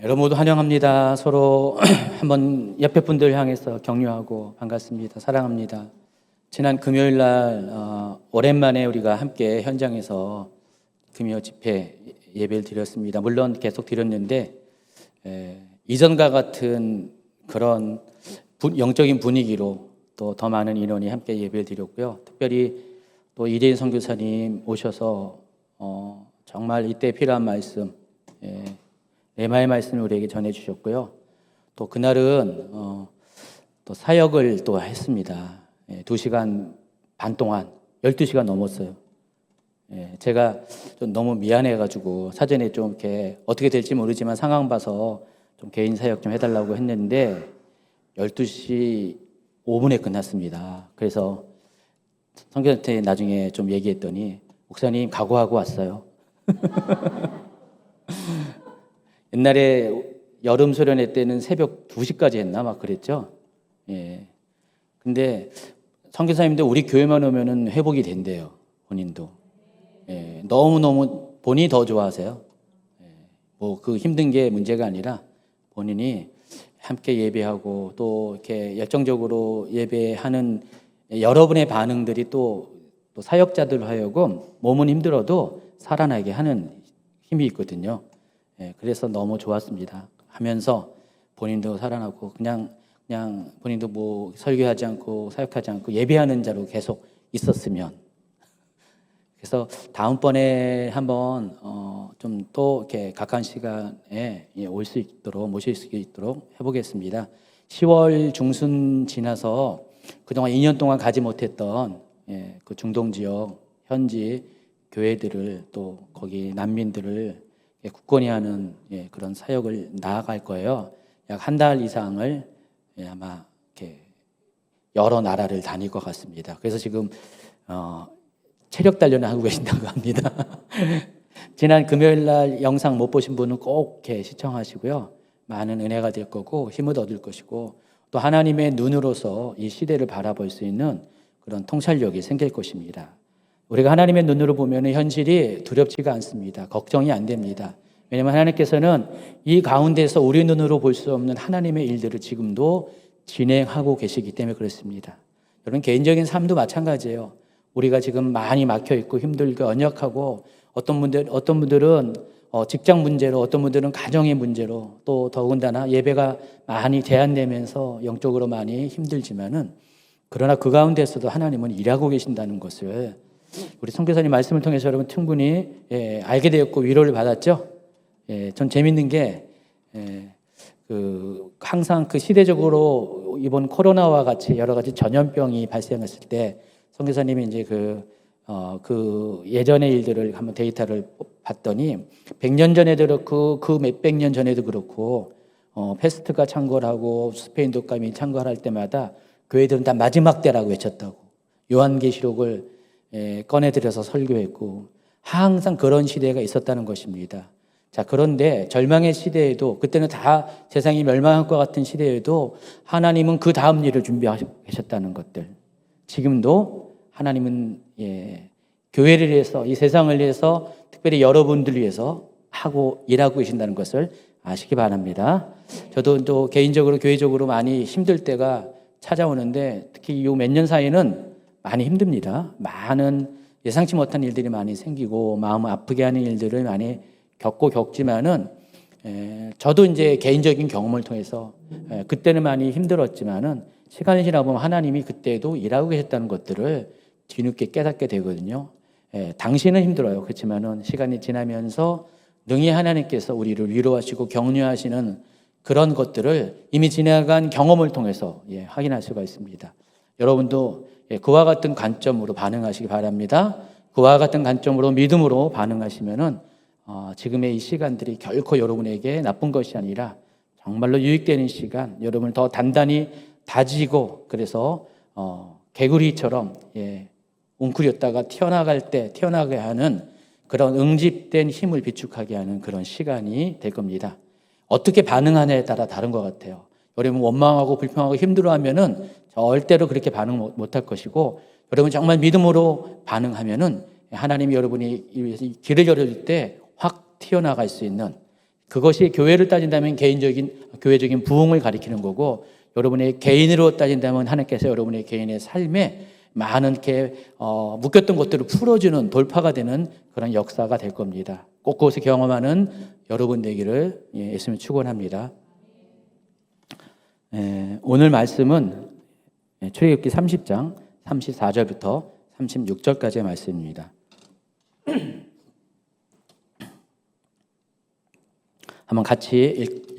여러분 모두 환영합니다. 서로 한번 옆에 분들 향해서 격려하고 반갑습니다. 사랑합니다. 지난 금요일 날 오랜만에 우리가 함께 현장에서 금요 집회 예배를 드렸습니다. 물론 계속 드렸는데 이전과 같은 그런 영적인 분위기로 또 더 많은 인원이 함께 예배를 드렸고요. 특별히 또 이대인 선교사님 오셔서 정말 이때 필요한 말씀, 레마의 말씀을 우리에게 전해주셨고요. 또 그날은 또 사역을 또 했습니다. 2시간 반 동안 12시간 넘었어요. 제가 좀 너무 미안해가지고 사전에 좀 이렇게 어떻게 될지 모르지만 상황 봐서 좀 개인 사역 좀 해달라고 했는데 12시 5분에 끝났습니다. 그래서 선교사한테 나중에 좀 얘기했더니 목사님 각오하고 왔어요. 옛날에 여름 수련회 때는 새벽 2시까지 했나 막 그랬죠. 근데 선교사님도 우리 교회만 오면은 회복이 된대요. 본인도. 너무너무 본인이 더 좋아하세요. 뭐 그 힘든 게 문제가 아니라 본인이 함께 예배하고 또 이렇게 열정적으로 예배하는 여러분의 반응들이 또 사역자들 하여금 몸은 힘들어도 살아나게 하는 힘이 있거든요. 그래서 너무 좋았습니다. 하면서 본인도 살아나고 그냥 본인도 뭐 설교하지 않고 사역하지 않고 예배하는 자로 계속 있었으면. 그래서 다음번에 한번 좀 또 이렇게 가까운 시간에 올 수 있도록 모실 수 있도록 해보겠습니다. 10월 중순 지나서 그동안 2년 동안 가지 못했던 그 중동 지역 현지 교회들을 또 거기 난민들을 굳건히 하는 그런 사역을 나아갈 거예요. 약 한 달 이상을 아마 이렇게 여러 나라를 다닐 것 같습니다. 그래서 지금 체력 단련을 하고 계신다고 합니다. 지난 금요일 날 영상 못 보신 분은 꼭 이렇게 시청하시고요. 많은 은혜가 될 거고 힘을 얻을 것이고 또 하나님의 눈으로서 이 시대를 바라볼 수 있는 그런 통찰력이 생길 것입니다. 우리가 하나님의 눈으로 보면 현실이 두렵지가 않습니다. 걱정이 안 됩니다. 왜냐하면 하나님께서는 이 가운데서 우리 눈으로 볼 수 없는 하나님의 일들을 지금도 진행하고 계시기 때문에 그렇습니다. 여러분 개인적인 삶도 마찬가지예요. 우리가 지금 많이 막혀 있고 힘들고 언약하고 어떤 분들은 직장 문제로 어떤 분들은 가정의 문제로 또 더군다나 예배가 많이 제한되면서 영적으로 많이 힘들지만은 그러나 그 가운데서도 하나님은 일하고 계신다는 것을 우리 선교사님 말씀을 통해서 여러분 충분히 알게 되었고 위로를 받았죠. 전 재밌는 게 항상 그 시대적으로 이번 코로나와 같이 여러 가지 전염병이 발생했을 때 선교사님이 이제 그 예전의 일들을 한번 데이터를 봤더니 100년 전에도 그렇고 그 몇백 년 전에도 그렇고 패스트가 창궐하고 스페인 독감이 창궐할 때마다 교회들은 다 마지막 때라고 외쳤다고 요한계시록을 꺼내들여서 설교했고 항상 그런 시대가 있었다는 것입니다. 자, 그런데 절망의 시대에도 그때는 다 세상이 멸망할 것 같은 시대에도 하나님은 그 다음 일을 준비하셨다는 것들. 지금도 하나님은 교회를 위해서 이 세상을 위해서 특별히 여러분들 위해서 하고 일하고 계신다는 것을 아시기 바랍니다. 저도 또 개인적으로 교회적으로 많이 힘들 때가 찾아오는데 특히 이 몇 년 사이는 많이 힘듭니다. 많은 예상치 못한 일들이 많이 생기고 마음을 아프게 하는 일들을 많이 겪지만은 저도 이제 개인적인 경험을 통해서 그때는 많이 힘들었지만은 시간이 지나보면 하나님이 그때도 일하고 계셨다는 것들을 뒤늦게 깨닫게 되거든요. 당시는 힘들어요. 그렇지만은 시간이 지나면서 능히 하나님께서 우리를 위로하시고 격려하시는 그런 것들을 이미 지나간 경험을 통해서 확인할 수가 있습니다. 여러분도 그와 같은 관점으로 반응하시기 바랍니다. 그와 같은 관점으로 믿음으로 반응하시면은 지금의 이 시간들이 결코 여러분에게 나쁜 것이 아니라 정말로 유익되는 시간, 여러분을 더 단단히 다지고 그래서 개구리처럼 웅크렸다가 튀어나가게 하는 그런 응집된 힘을 비축하게 하는 그런 시간이 될 겁니다. 어떻게 반응하냐에 따라 다른 것 같아요. 여러분 원망하고 불평하고 힘들어하면은 절대로 그렇게 반응 못할 것이고 여러분 정말 믿음으로 반응하면은 하나님이 여러분이 길을 열어줄 때 확 튀어나갈 수 있는 그것이 교회를 따진다면 교회적인 부흥을 가리키는 거고, 여러분의 개인으로 따진다면 하나님께서 여러분의 개인의 삶에 많은 이렇게 묶였던 것들을 풀어주는 돌파가 되는 그런 역사가 될 겁니다. 꼭 그것을 경험하는 여러분 되기를 예수님 축원합니다. 오늘 말씀은 출애굽기 30장 34절부터 36절까지의 말씀입니다. 한번 같이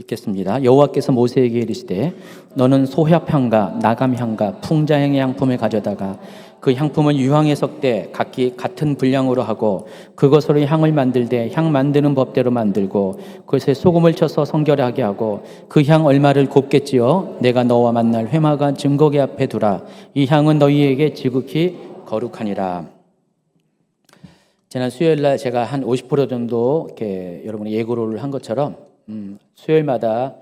읽겠습니다. 여호와께서 모세에게 이르시되 너는 소합향과 나감향과 풍자향의 향품을 가져다가 그 향품은 유황에 섞되 각기 같은 분량으로 하고 그것으로 향을 만들되 향 만드는 법대로 만들고 그것에 소금을 쳐서 성결하게 하고 그 향 얼마를 곱게 찌어 내가 너와 만날 회막한 증거계 앞에 두라. 이 향은 너희에게 지극히 거룩하니라. 지난 수요일날 제가 한 50% 정도 이렇게 여러분이 예고를 한 것처럼 수요일마다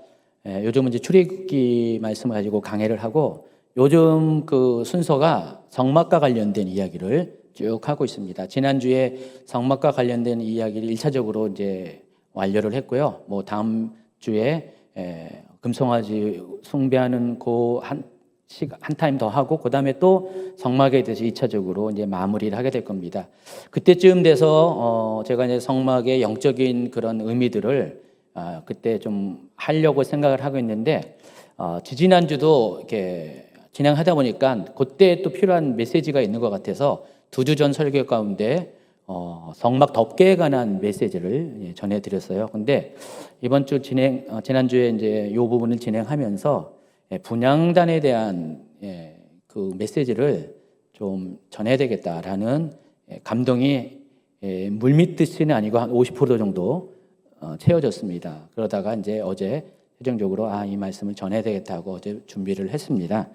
요즘은 이제 출애굽기 말씀을 가지고 강해를 하고 요즘 그 순서가 성막과 관련된 이야기를 쭉 하고 있습니다. 지난주에 성막과 관련된 이야기를 1차적으로 이제 완료를 했고요. 뭐 다음 주에 금송아지 숭배하는 한 타임 더 하고 그다음에 또 성막에 대해서 2차적으로 이제 마무리를 하게 될 겁니다. 그때쯤 돼서 제가 이제 성막의 영적인 그런 의미들을 그때 좀 하려고 생각을 하고 있는데 지지난주도 이렇게 진행하다 보니까 그때 또 필요한 메시지가 있는 것 같아서 2주 전 설교 가운데 성막 덮개에 관한 메시지를 전해드렸어요. 근데 이번 주 지난주에 이제 이 부분을 진행하면서 분향단에 대한 그 메시지를 좀 전해야 되겠다라는 감동이 물밀듯이는 아니고 한 50% 정도 채워졌습니다. 그러다가 이제 어제 최종적으로 이 말씀을 전해야 되겠다고 어제 준비를 했습니다.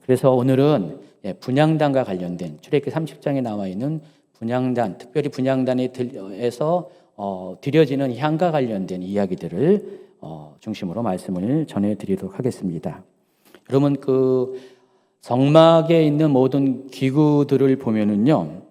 그래서 오늘은 분향단과 관련된 출애굽기 30장에 나와 있는 분향단, 특별히 분향단에서 드려지는 향과 관련된 이야기들을 중심으로 말씀을 전해드리도록 하겠습니다. 여러분 그 성막에 있는 모든 기구들을 보면은요,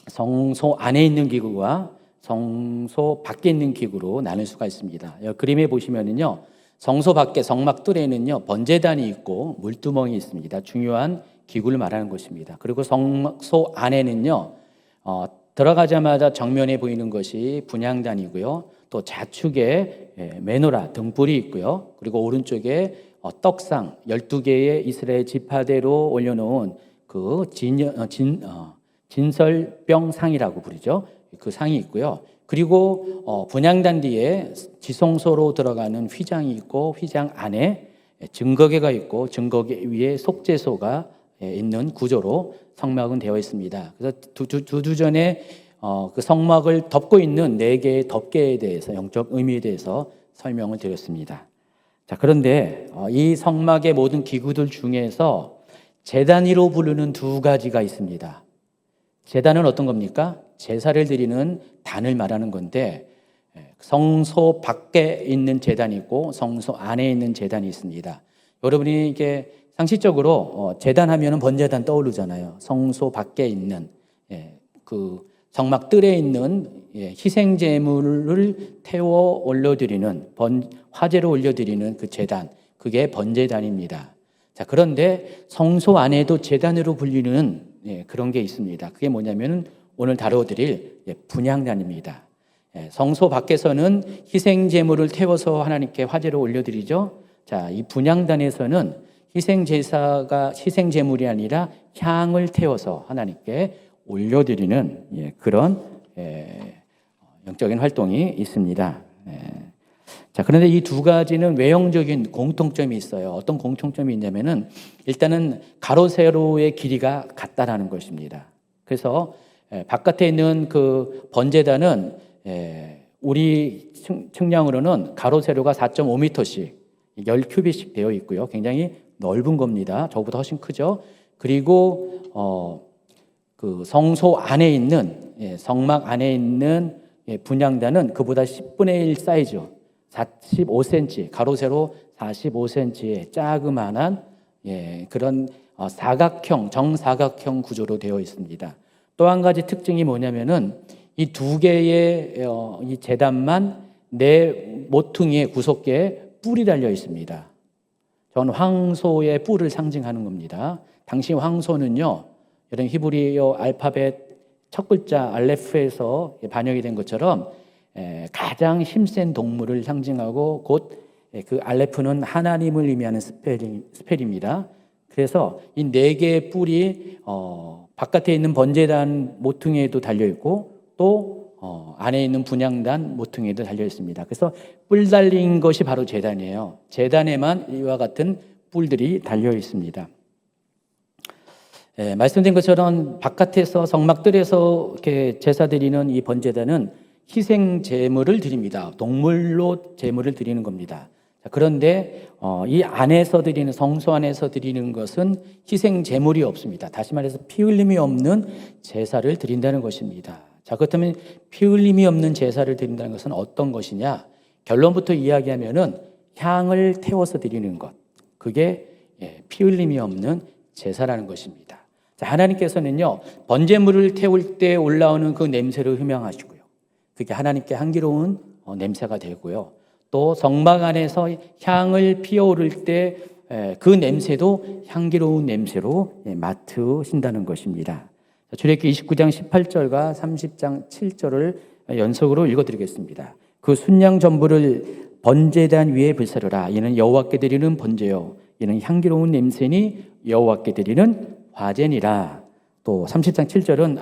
성소 안에 있는 기구와 성소 밖에 있는 기구로 나눌 수가 있습니다. 그림에 보시면은요, 성소 밖에 성막 뜰에는요 번제단이 있고 물두멍이 있습니다. 중요한 기구를 말하는 것입니다. 그리고 성소 안에는요 들어가자마자 정면에 보이는 것이 분향단이고요. 또 좌측에 메노라 등불이 있고요. 그리고 오른쪽에 떡상 12개의 이스라엘 지파대로 올려놓은 그 진설병상이라고 부르죠. 그 상이 있고요. 그리고 분향단 뒤에 지성소로 들어가는 휘장이 있고 휘장 안에 증거계가 있고 증거계 위에 속죄소가 있는 구조로 성막은 되어 있습니다. 그래서 두 주 전에 그 성막을 덮고 있는 4개의 덮개에 대해서 영적 의미에 대해서 설명을 드렸습니다. 자, 그런데 이 성막의 모든 기구들 중에서 제단위로 부르는 2가지가 있습니다. 제단은 어떤 겁니까? 제사를 드리는 단을 말하는 건데 성소 밖에 있는 제단이 있고 성소 안에 있는 제단이 있습니다. 여러분이 이게 상식적으로 제단하면 번제단 떠오르잖아요. 성소 밖에 있는 그 성막 뜰에 있는 희생 제물을 태워 올려드리는 화제로 올려드리는 그 제단, 그게 번제단입니다. 자, 그런데 성소 안에도 제단으로 불리는 그런 게 있습니다. 그게 뭐냐면 오늘 다뤄드릴 분향단입니다. 성소 밖에서는 희생 제물을 태워서 하나님께 화제로 올려드리죠. 자, 이 분향단에서는 희생 제사가 희생 제물이 아니라 향을 태워서 하나님께 올려드리는 그런 영적인 활동이 있습니다. 자, 그런데 이 2가지는 외형적인 공통점이 있어요. 어떤 공통점이 있냐면은 일단은 가로 세로의 길이가 같다라는 것입니다. 그래서 바깥에 있는 그 번제단은 우리 측량으로는 가로 세로가 4.5m씩 10큐빗씩 되어 있고요. 굉장히 넓은 겁니다. 저보다 훨씬 크죠. 그리고 그 성소 안에 있는 성막 안에 있는 분향단은 그보다 10분의 1 사이즈 45cm 가로 세로 45cm의 자그마한 그런 사각형 정사각형 구조로 되어 있습니다. 또 한 가지 특징이 뭐냐면은 이 2개의 이 제단만 내 모퉁이의 구석계에 뿔이 달려 있습니다. 저건 황소의 뿔을 상징하는 겁니다. 당시 황소는요, 이런 히브리어 알파벳 첫 글자 알레프에서 반영이 된 것처럼 가장 힘센 동물을 상징하고 곧 그 알레프는 하나님을 의미하는 스펠입니다. 그래서 이 네 개의 뿔이 바깥에 있는 번제단 모퉁이에도 달려 있고 또 안에 있는 분향단 모퉁이에도 달려 있습니다. 그래서 뿔 달린 것이 바로 제단이에요. 제단에만 이와 같은 뿔들이 달려 있습니다. 말씀드린 것처럼 바깥에서 성막들에서 이렇게 제사 드리는 이 번제단은 희생 제물을 드립니다. 동물로 제물을 드리는 겁니다. 그런데 이 안에서 드리는 성소 안에서 드리는 것은 희생 제물이 없습니다. 다시 말해서 피 흘림이 없는 제사를 드린다는 것입니다. 자, 그렇다면 피 흘림이 없는 제사를 드린다는 것은 어떤 것이냐? 결론부터 이야기하면은 향을 태워서 드리는 것. 그게 피 흘림이 없는 제사라는 것입니다. 자, 하나님께서는요, 번제물을 태울 때 올라오는 그 냄새를 흠양하시고요. 그게 하나님께 향기로운 냄새가 되고요. 또 성막 안에서 향을 피어오를 때 그 냄새도 향기로운 냄새로 맡으신다는 것입니다. 출애굽기 29장 18절과 30장 7절을 연속으로 읽어드리겠습니다. 그 순양 전부를 번제단 위에 불사르라. 이는 여호와께 드리는 번제요, 이는 향기로운 냄새니 여호와께 드리는 화제니라. 또 30장 7절은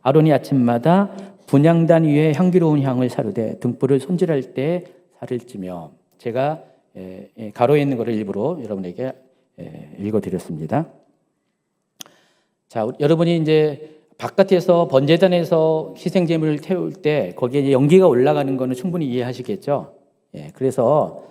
아론이 아침마다 분향단 위에 향기로운 향을 사르되 등불을 손질할 때 살을 찌며. 제가 가로에 있는 것을 일부러 여러분에게 읽어드렸습니다. 자, 여러분이 이제 바깥에서 번제단에서 희생제물을 태울 때 거기에 이제 연기가 올라가는 것은 충분히 이해하시겠죠. 그래서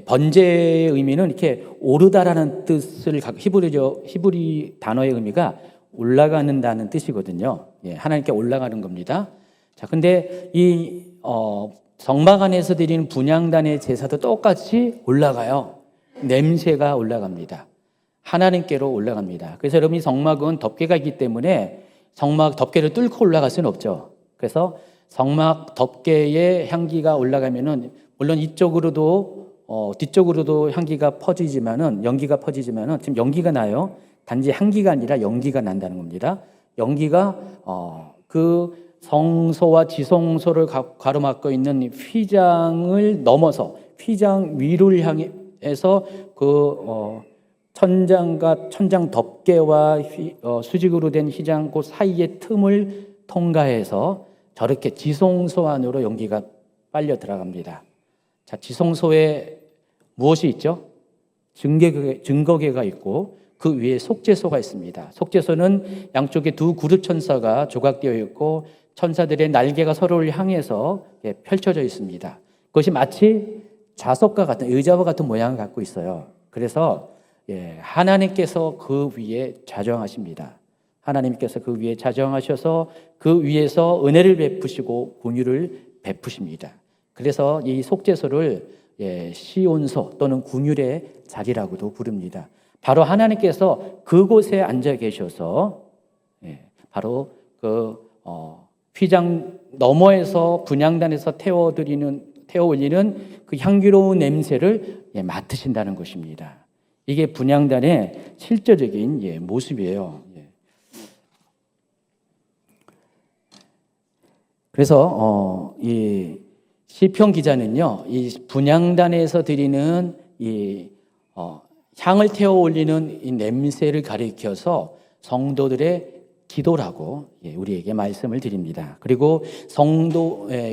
번제의 의미는 이렇게 오르다라는 뜻을 히브리 단어의 의미가 올라가는다는 뜻이거든요. 하나님께 올라가는 겁니다. 자, 근데 이 성막 안에서 드리는 분향단의 제사도 똑같이 올라가요. 냄새가 올라갑니다. 하나님께로 올라갑니다. 그래서 여러분이 성막은 덮개가 있기 때문에 성막 덮개를 뚫고 올라갈 수는 없죠. 그래서 성막 덮개에 향기가 올라가면은 물론 이쪽으로도 뒤쪽으로도 향기가 퍼지지만은 연기가 퍼지지만은 지금 연기가 나요. 단지 향기가 아니라 연기가 난다는 겁니다. 연기가 그 성소와 지성소를 가로막고 있는 휘장을 넘어서 휘장 위를 향해서 그 천장 덮개와 수직으로 된 휘장 그 사이의 틈을 통과해서 저렇게 지성소 안으로 연기가 빨려 들어갑니다. 자, 지성소에 무엇이 있죠? 증거궤가 있고 그 위에 속죄소가 있습니다. 속죄소는 양쪽에 두 그룹 천사가 조각되어 있고 천사들의 날개가 서로를 향해서 펼쳐져 있습니다. 그것이 마치 좌석과 같은 의자와 같은 모양을 갖고 있어요. 그래서 하나님께서 그 위에 좌정하십니다. 하나님께서 그 위에 좌정하셔서 그 위에서 은혜를 베푸시고 긍휼을 베푸십니다. 그래서 이 속죄소를 시온소 또는 긍휼의 자리라고도 부릅니다. 바로 하나님께서 그곳에 앉아 계셔서 바로 그 휘장 너머에서 분향단에서 태워 올리는 그 향기로운 냄새를 맡으신다는 것입니다. 이게 분향단의 실제적인 모습이에요. 그래서 이 시편 기자는요, 이 분향단에서 드리는 이 향을 태워 올리는 이 냄새를 가리켜서 성도들의 기도라고 우리에게 말씀을 드립니다. 그리고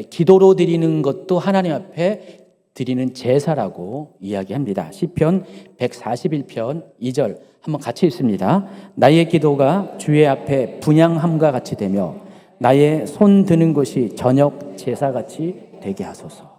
기도로 드리는 것도 하나님 앞에 드리는 제사라고 이야기합니다. 시편 141편 2절 한번 같이 읽습니다. 나의 기도가 주의 앞에 분향함과 같이 되며 나의 손 드는 것이 저녁 제사같이 되게 하소서.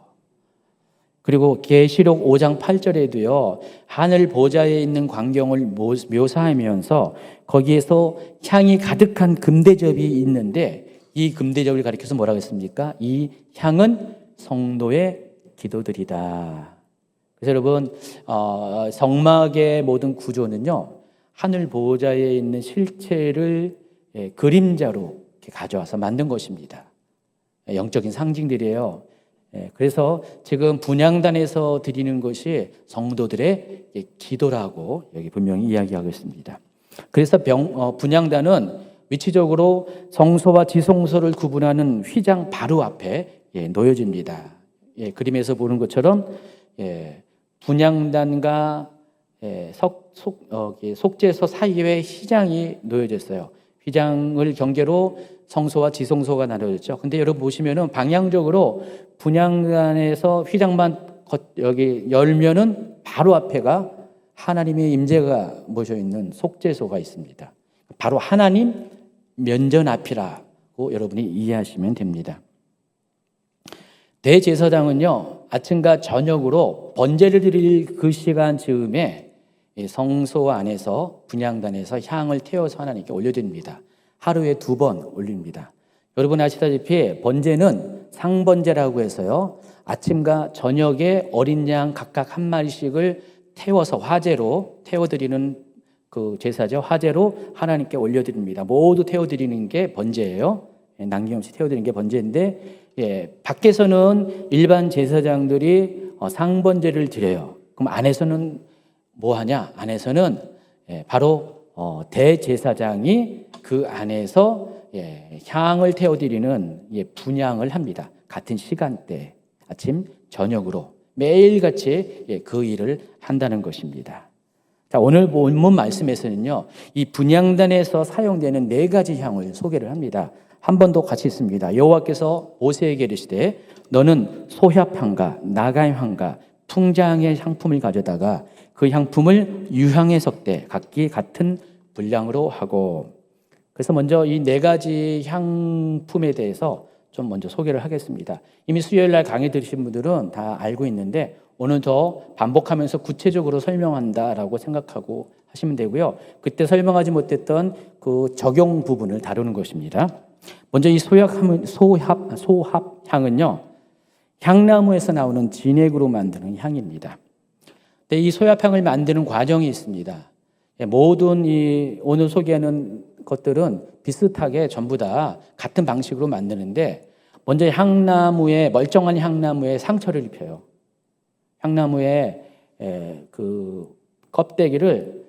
그리고 계시록 5장 8절에도요, 하늘 보좌에 있는 광경을 묘사하면서 거기에서 향이 가득한 금대접이 있는데 이 금대접을 가리켜서 뭐라고 했습니까? 이 향은 성도의 기도들이다. 그래서 여러분, 성막의 모든 구조는요, 하늘 보좌에 있는 실체를 그림자로 이렇게 가져와서 만든 것입니다. 영적인 상징들이에요. 그래서 지금 분향단에서 드리는 것이 성도들의 기도라고 여기 분명히 이야기하고 있습니다. 그래서 분향단은 위치적으로 성소와 지성소를 구분하는 휘장 바로 앞에 놓여집니다. 그림에서 보는 것처럼 분향단과 속죄소 사이에 휘장이 놓여졌어요. 휘장을 경계로 성소와 지성소가 나눠졌죠. 근데 여러분 보시면은 방향적으로 분향단에서 휘장만 여기 열면은 바로 앞에가 하나님의 임재가 모셔 있는 속죄소가 있습니다. 바로 하나님 면전 앞이라고 여러분이 이해하시면 됩니다. 대제사장은요, 아침과 저녁으로 번제를 드릴 그 시간 즈음에 성소 안에서 분향단에서 향을 태워서 하나님께 올려드립니다. 하루에 2번 올립니다. 여러분 아시다시피 번제는 상번제라고 해서요, 아침과 저녁에 어린 양 각각 한 마리씩을 태워서 화제로 태워드리는 그 제사죠. 화제로 하나님께 올려드립니다. 모두 태워드리는 게 번제예요. 남김없이 태워드리는 게 번제인데, 밖에서는 일반 제사장들이 상번제를 드려요. 그럼 안에서는 뭐 하냐? 안에서는 바로 대제사장이 그 안에서 향을 태워드리는 분향을 합니다. 같은 시간대, 아침, 저녁으로 매일같이 그 일을 한다는 것입니다. 자, 오늘 본문 말씀에서는요, 이 분향단에서 사용되는 4가지 향을 소개를 합니다. 한 번 더 같이 있습니다. 여호와께서 모세에게 이르시되 너는 소합향과 나감향과 풍장의 향품을 가져다가 그 향품을 유향에 섞되 각기 같은 분량으로 하고. 그래서 먼저 이 4가지 향품에 대해서 좀 먼저 소개를 하겠습니다. 이미 수요일날 강의 들으신 분들은 다 알고 있는데 오늘 더 반복하면서 구체적으로 설명한다라고 생각하고 하시면 되고요. 그때 설명하지 못했던 그 적용 부분을 다루는 것입니다. 먼저 이 소합향은요, 향나무에서 나오는 진액으로 만드는 향입니다. 근데 이 소합향을 만드는 과정이 있습니다. 모든 이 오늘 소개하는 것들은 비슷하게 전부 다 같은 방식으로 만드는데, 먼저 향나무에, 멀쩡한 향나무에 상처를 입혀요. 향나무에 그 껍데기를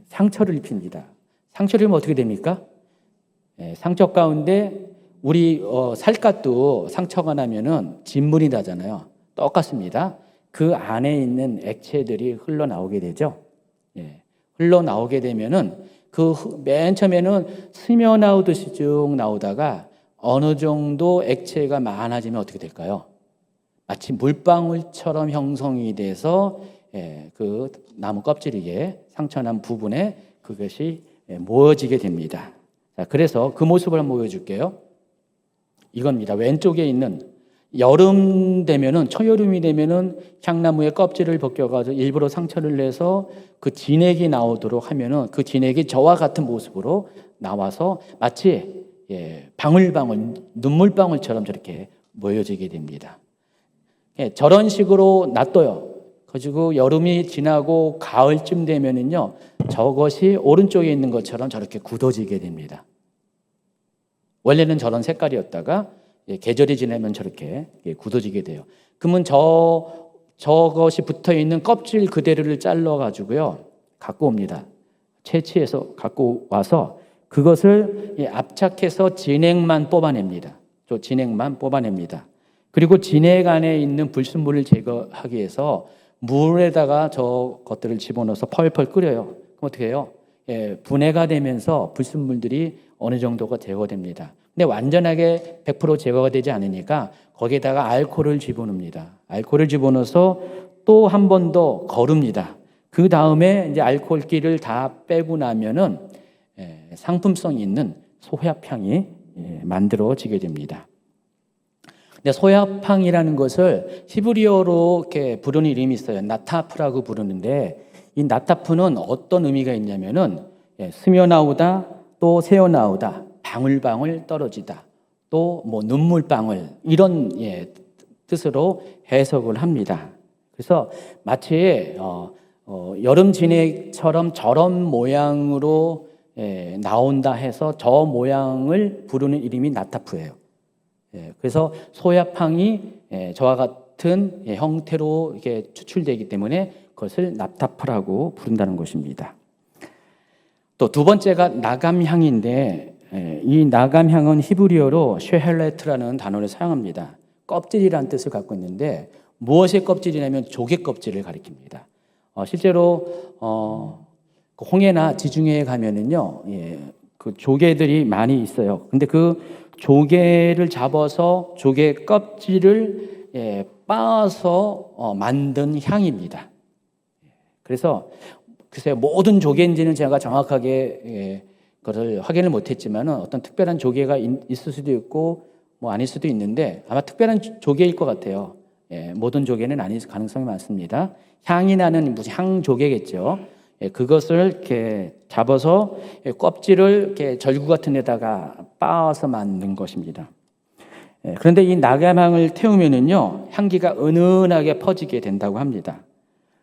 상처를 입힙니다. 상처를 입으면 어떻게 됩니까? 상처 가운데 우리 살갗도 상처가 나면은 진물이 나잖아요. 똑같습니다. 그 안에 있는 액체들이 흘러나오게 되죠. 흘러나오게 되면은 그 맨 처음에는 스며 나오듯이 쭉 나오다가 어느 정도 액체가 많아지면 어떻게 될까요? 마치 물방울처럼 형성이 돼서 그 나무 껍질에 상처난 부분에 그것이 모여지게 됩니다. 자, 그래서 그 모습을 한번 보여줄게요. 이겁니다. 왼쪽에 있는, 여름 되면은, 초여름이 되면은 향나무의 껍질을 벗겨가지고 일부러 상처를 내서 그 진액이 나오도록 하면은 그 진액이 저와 같은 모습으로 나와서 마치 방울방울, 눈물방울처럼 저렇게 모여지게 됩니다. 저런 식으로 놔둬요. 그리고 여름이 지나고 가을쯤 되면은요, 저것이 오른쪽에 있는 것처럼 저렇게 굳어지게 됩니다. 원래는 저런 색깔이었다가 계절이 지나면 저렇게 굳어지게 돼요. 그러면 저것이 붙어 있는 껍질 그대로를 잘라 가지고요, 갖고 옵니다. 채취해서 갖고 와서 그것을 압착해서 진액만 뽑아냅니다. 저 진액만 뽑아냅니다. 그리고 진액 안에 있는 불순물을 제거하기 위해서 물에다가 저 것들을 집어넣어서 펄펄 끓여요. 그럼 어떻게 해요? 분해가 되면서 불순물들이 어느 정도가 제거됩니다. 근데 완전하게 100% 제거가 되지 않으니까 거기에다가 알코올을 집어넣습니다. 알코올을 집어넣어서 또 한 번 더 거릅니다. 그 다음에 이제 알코올기를 다 빼고 나면은 상품성 있는 소합향이 만들어지게 됩니다. 근데 소합향이라는 것을 히브리어로 이렇게 부르는 이름이 있어요. 나타프라고 부르는데, 이 나타프는 어떤 의미가 있냐면은 스며 나오다, 또 새어 나오다, 방울방울 떨어지다, 또 뭐 눈물방울, 이런 뜻으로 해석을 합니다. 그래서 마치 여름 진액처럼 저런 모양으로 나온다 해서 저 모양을 부르는 이름이 나타프예요. 그래서 소야팡이 저와 같은 형태로 이렇게 추출되기 때문에 그것을 납타포라고 부른다는 것입니다. 또 두 번째가 나감향인데 이 나감향은 히브리어로 쉐헬레트라는 단어를 사용합니다. 껍질이라는 뜻을 갖고 있는데 무엇의 껍질이냐면 조개 껍질을 가리킵니다. 실제로 홍해나 지중해에 가면은요, 그 조개들이 많이 있어요. 근데 그 조개를 잡아서 조개 껍질을 빻아서 만든 향입니다. 그래서 글쎄요, 모든 조개인지는 제가 정확하게 그것을 확인을 못했지만 어떤 특별한 조개가 있을 수도 있고 뭐 아닐 수도 있는데 아마 특별한 조개일 것 같아요. 모든 조개는 아닐 가능성이 많습니다. 향이 나는 무슨 향조개겠죠. 그것을 이렇게 잡아서 껍질을 이렇게 절구 같은 데다가 빻아서 만든 것입니다. 그런데 이 나감향을 태우면은요, 향기가 은은하게 퍼지게 된다고 합니다.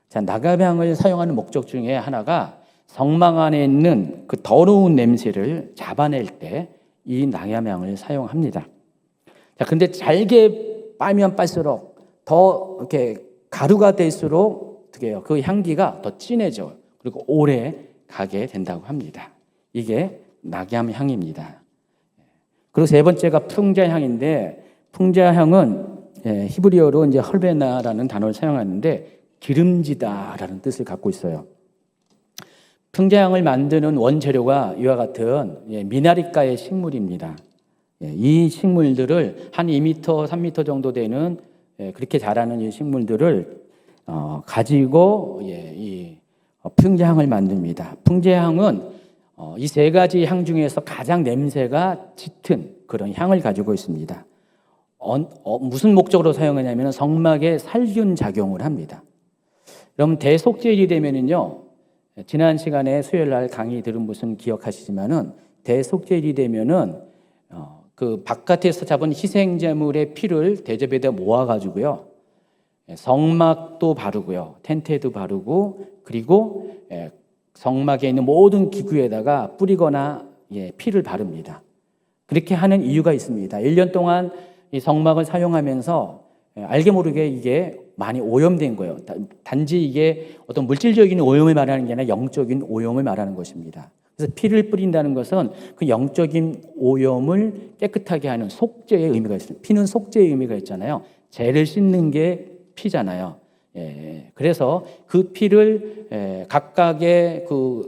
자, 나감향을 사용하는 목적 중에 하나가 성막 안에 있는 그 더러운 냄새를 잡아낼 때 이 나감향을 사용합니다. 자, 근데 잘게 빨면 빨수록 더 이렇게 가루가 될수록 어떻게 해요? 그 향기가 더 진해져요. 그리고 오래 가게 된다고 합니다. 이게 낙양향입니다. 그리고 세 번째가 풍자향인데, 풍자향은 히브리어로 이제 헐베나라는 단어를 사용하는데 기름지다라는 뜻을 갖고 있어요. 풍자향을 만드는 원재료가 이와 같은 미나리과의 식물입니다. 이 식물들을 한 2m, 3m 정도 되는 그렇게 자라는 이 식물들을 가지고 이 풍자향을 만듭니다. 풍자향은 이 세 가지 향 중에서 가장 냄새가 짙은 그런 향을 가지고 있습니다. 무슨 목적으로 사용하냐면 성막에 살균 작용을 합니다. 그럼 대속죄일이 되면은요, 지난 시간에 수요일 날 강의 들은 분은 기억하시지만은 대속죄일이 되면은 그 바깥에서 잡은 희생제물의 피를 대접에다 모아가지고요, 성막도 바르고요, 텐트에도 바르고, 그리고 성막에 있는 모든 기구에다가 뿌리거나 피를 바릅니다. 그렇게 하는 이유가 있습니다. 1년 동안 이 성막을 사용하면서 알게 모르게 이게 많이 오염된 거예요. 단지 이게 어떤 물질적인 오염을 말하는 게 아니라 영적인 오염을 말하는 것입니다. 그래서 피를 뿌린다는 것은 그 영적인 오염을 깨끗하게 하는 속죄의 의미가 있습니다. 피는 속죄의 의미가 있잖아요. 죄를 씻는 게 피잖아요. 그래서 그 피를 각각의 그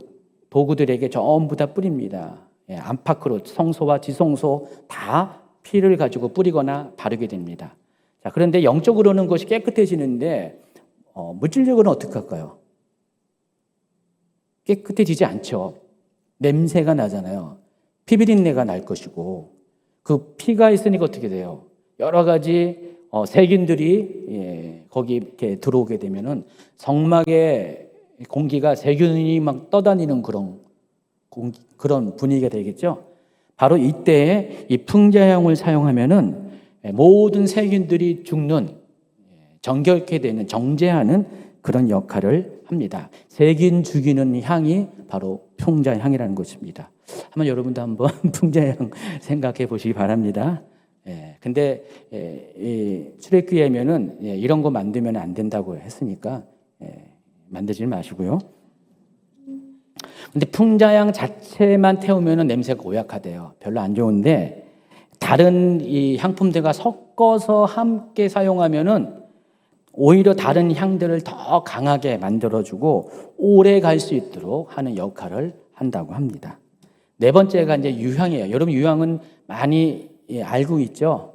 도구들에게 전부 다 뿌립니다. 안팎으로 성소와 지성소 다 피를 가지고 뿌리거나 바르게 됩니다. 자, 그런데 영적으로는 그것이 깨끗해지는데 물질적으로는 어떻게 할까요? 깨끗해지지 않죠. 냄새가 나잖아요. 피비린내가 날 것이고, 그 피가 있으니까 어떻게 돼요? 여러 가지 세균들이 거기 이렇게 들어오게 되면은 성막의 공기가 세균이 막 떠다니는 그런 분위기가 되겠죠. 바로 이때에 이 풍자향을 사용하면은 모든 세균들이 죽는, 정결케 되는, 정제하는 그런 역할을 합니다. 세균 죽이는 향이 바로 풍자향이라는 것입니다. 한번 여러분도 한번 풍자향 생각해 보시기 바랍니다. 근데 이 출애굽기에면은 이런 거 만들면 안 된다고 했으니까 만들지 마시고요. 근데 풍자향 자체만 태우면은 냄새가 고약하대요. 별로 안 좋은데 다른 이 향품들과 섞어서 함께 사용하면은 오히려 다른 향들을 더 강하게 만들어주고 오래 갈 수 있도록 하는 역할을 한다고 합니다. 네 번째가 이제 유향이에요. 여러분 유향은 많이 알고 있죠?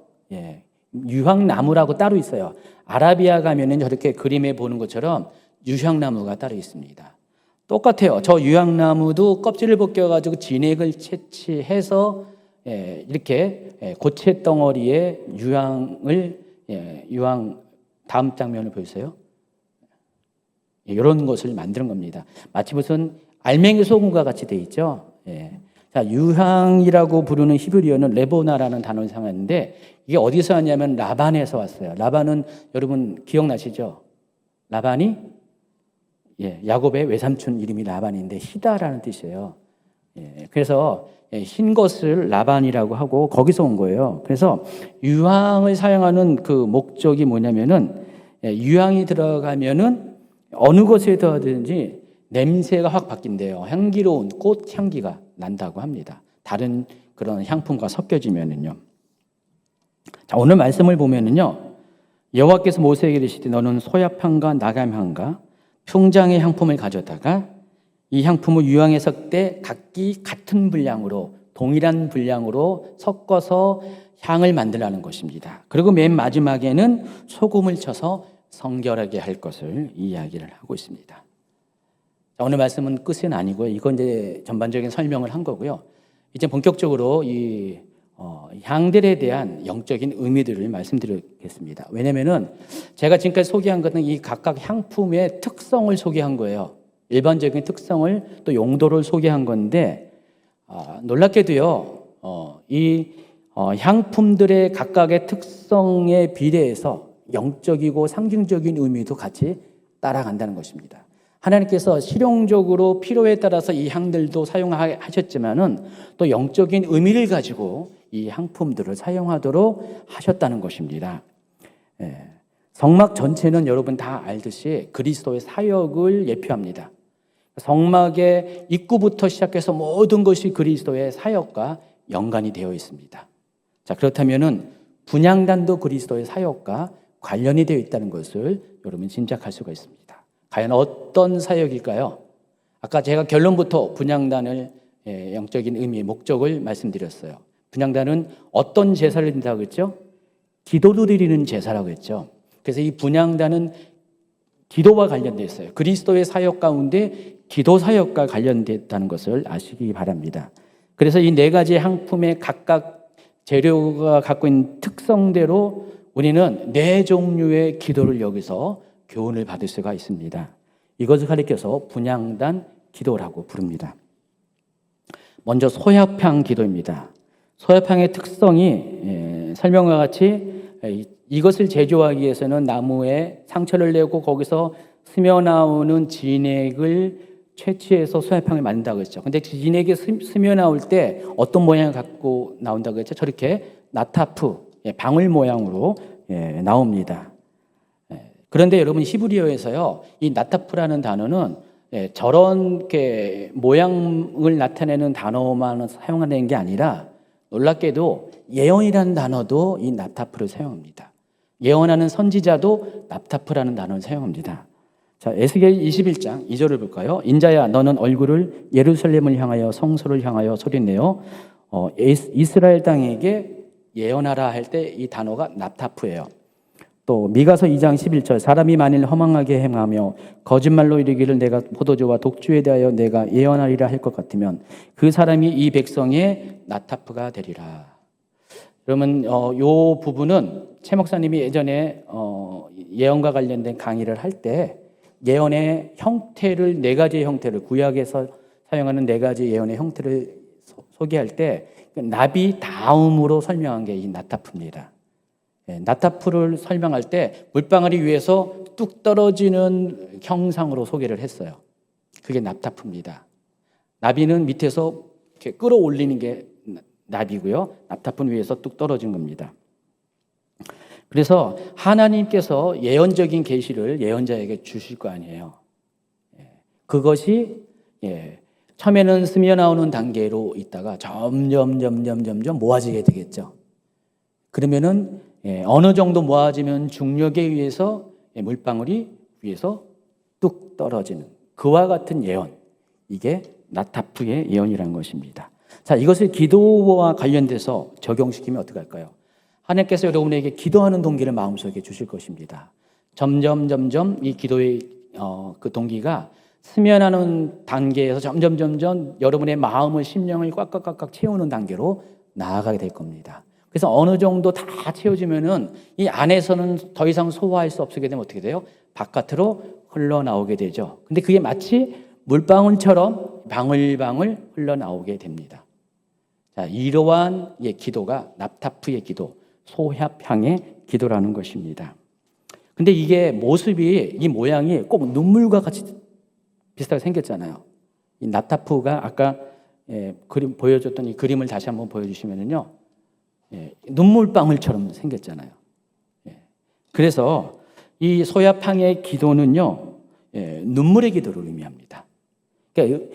유향나무라고 따로 있어요. 아라비아 가면은 저렇게 그림에 보는 것처럼 유향나무가 따로 있습니다. 똑같아요. 저 유향나무도 껍질을 벗겨가지고 진액을 채취해서 이렇게 고체 덩어리에 유향 다음 장면을 보세요. 이런 것을 만드는 겁니다. 마치 무슨 알맹이 소금과 같이 돼 있죠. 자, 유향이라고 부르는 히브리어는 레보나라는 단어를 사용하는데 이게 어디서 왔냐면 라반에서 왔어요. 라반은 여러분 기억나시죠? 라반이 야곱의 외삼촌 이름이 라반인데 희다라는 뜻이에요. 그래서 흰 것을 라반이라고 하고 거기서 온 거예요. 그래서 유황을 사용하는 그 목적이 뭐냐면은 유황이 들어가면은 어느 것에 들어가든지 냄새가 확 바뀐대요. 향기로운 꽃 향기가 난다고 합니다. 다른 그런 향품과 섞여지면은요. 자, 오늘 말씀을 보면은요. 여호와께서 모세에게 이르시되 너는 소야향과 나감향과 풍장의 향품을 가져다가 이 향품을 유황에 섞되 각기 같은 분량으로 동일한 분량으로 섞어서 향을 만들라는 것입니다. 그리고 맨 마지막에는 소금을 쳐서 성결하게 할 것을 이야기를 하고 있습니다. 자, 오늘 말씀은 끝은 아니고요. 이건 이제 전반적인 설명을 한 거고요. 이제 본격적으로 이 향들에 대한 영적인 의미들을 말씀드리겠습니다. 왜냐면은 제가 지금까지 소개한 것은 이 각각 향품의 특성을 소개한 거예요. 일반적인 특성을 또 용도를 소개한 건데 놀랍게도요. 이 향품들의 각각의 특성에 비례해서 영적이고 상징적인 의미도 같이 따라간다는 것입니다. 하나님께서 실용적으로 필요에 따라서 이 향들도 사용하셨지만은 또 영적인 의미를 가지고 이 향품들을 사용하도록 하셨다는 것입니다. 성막 전체는 여러분 다 알듯이 그리스도의 사역을 예표합니다. 성막의 입구부터 시작해서 모든 것이 그리스도의 사역과 연관이 되어 있습니다. 자, 그렇다면은 분향단도 그리스도의 사역과 관련이 되어 있다는 것을 여러분 짐작할 수가 있습니다. 과연 어떤 사역일까요? 아까 제가 결론부터 분향단을 영적인 의미의 목적을 말씀드렸어요. 분향단은 어떤 제사를 드린다고 했죠? 기도를 드리는 제사라고 했죠. 그래서 이 분향단은 기도와 관련되어 있어요. 그리스도의 사역 가운데 기도 사역과 관련됐다는 것을 아시기 바랍니다. 그래서 이 네 가지 향품의 각각 재료가 갖고 있는 특성대로 우리는 네 종류의 기도를 여기서 교훈을 받을 수가 있습니다. 이것을 가리켜서 분향단 기도라고 부릅니다. 먼저 소야향 기도입니다. 소야향의 특성이 설명과 같이 이것을 제조하기 위해서는 나무에 상처를 내고 거기서 스며 나오는 진액을 채취해서 소야향을 만든다고 했죠. 근데 진액이 스며 나올 때 어떤 모양을 갖고 나온다고 했죠? 저렇게 나타프, 방울 모양으로 나옵니다. 그런데 여러분 히브리어에서요, 이 나타프라는 단어는 저런 모양을 나타내는 단어만 사용하는 게 아니라 놀랍게도 예언이라는 단어도 이 나타프를 사용합니다. 예언하는 선지자도 나타프라는 단어를 사용합니다. 자, 에스겔 21장 2절을 볼까요? 인자야 너는 얼굴을 예루살렘을 향하여 성소를 향하여 소리내어 이스라엘 땅에게 예언하라 할 때 이 단어가 나타프예요. 또 미가서 2장 11절 사람이 만일 허망하게 행하며 거짓말로 이르기를 내가 포도주와 독주에 대하여 내가 예언하리라 할 것 같으면 그 사람이 이 백성의 나타프가 되리라. 그러면 요 부분은 최 목사님이 예전에 예언과 관련된 강의를 할 때 예언의 형태를 네 가지의 형태를 구약에서 사용하는 네 가지 예언의 형태를 소개할 때 나비 다음으로 설명한 게 이 나타프입니다. 나타프를 설명할 때 물방울이 위에서 뚝 떨어지는 형상으로 소개를 했어요. 그게 나타프입니다. 나비는 밑에서 이렇게 끌어올리는 게 나비고요. 나타프는 위에서 뚝 떨어진 겁니다. 그래서 하나님께서 예언적인 계시를 예언자에게 주실 거 아니에요. 그것이 처음에는 스며 나오는 단계로 있다가 점점 모아지게 되겠죠. 그러면은 어느 정도 모아지면 중력에 의해서 물방울이 위에서 뚝 떨어지는 그와 같은 예언, 이게 나타프의 예언이라는 것입니다. 자, 이것을 기도와 관련돼서 적용시키면 어떻게 할까요? 하나님께서 여러분에게 기도하는 동기를 마음속에 주실 것입니다. 점점 이 기도의 그 동기가 스며나는 단계에서 점점 여러분의 마음을 심령을 꽉꽉 채우는 단계로 나아가게 될 겁니다. 그래서 어느 정도 다 채워지면은 이 안에서는 더 이상 소화할 수 없게 되면 어떻게 돼요? 바깥으로 흘러나오게 되죠. 근데 그게 마치 물방울처럼 방울방울 흘러나오게 됩니다. 자, 이러한 기도가 나타프의 기도, 소야향의 기도라는 것입니다. 근데 이게 모습이, 이 모양이 꼭 눈물과 같이 비슷하게 생겼잖아요. 이 나타프가 아까 그림 보여줬던 이 그림을 다시 한번 보여주시면은요, 눈물방울처럼 생겼잖아요. 그래서 이 소야팡의 기도는요, 눈물의 기도를 의미합니다. 그러니까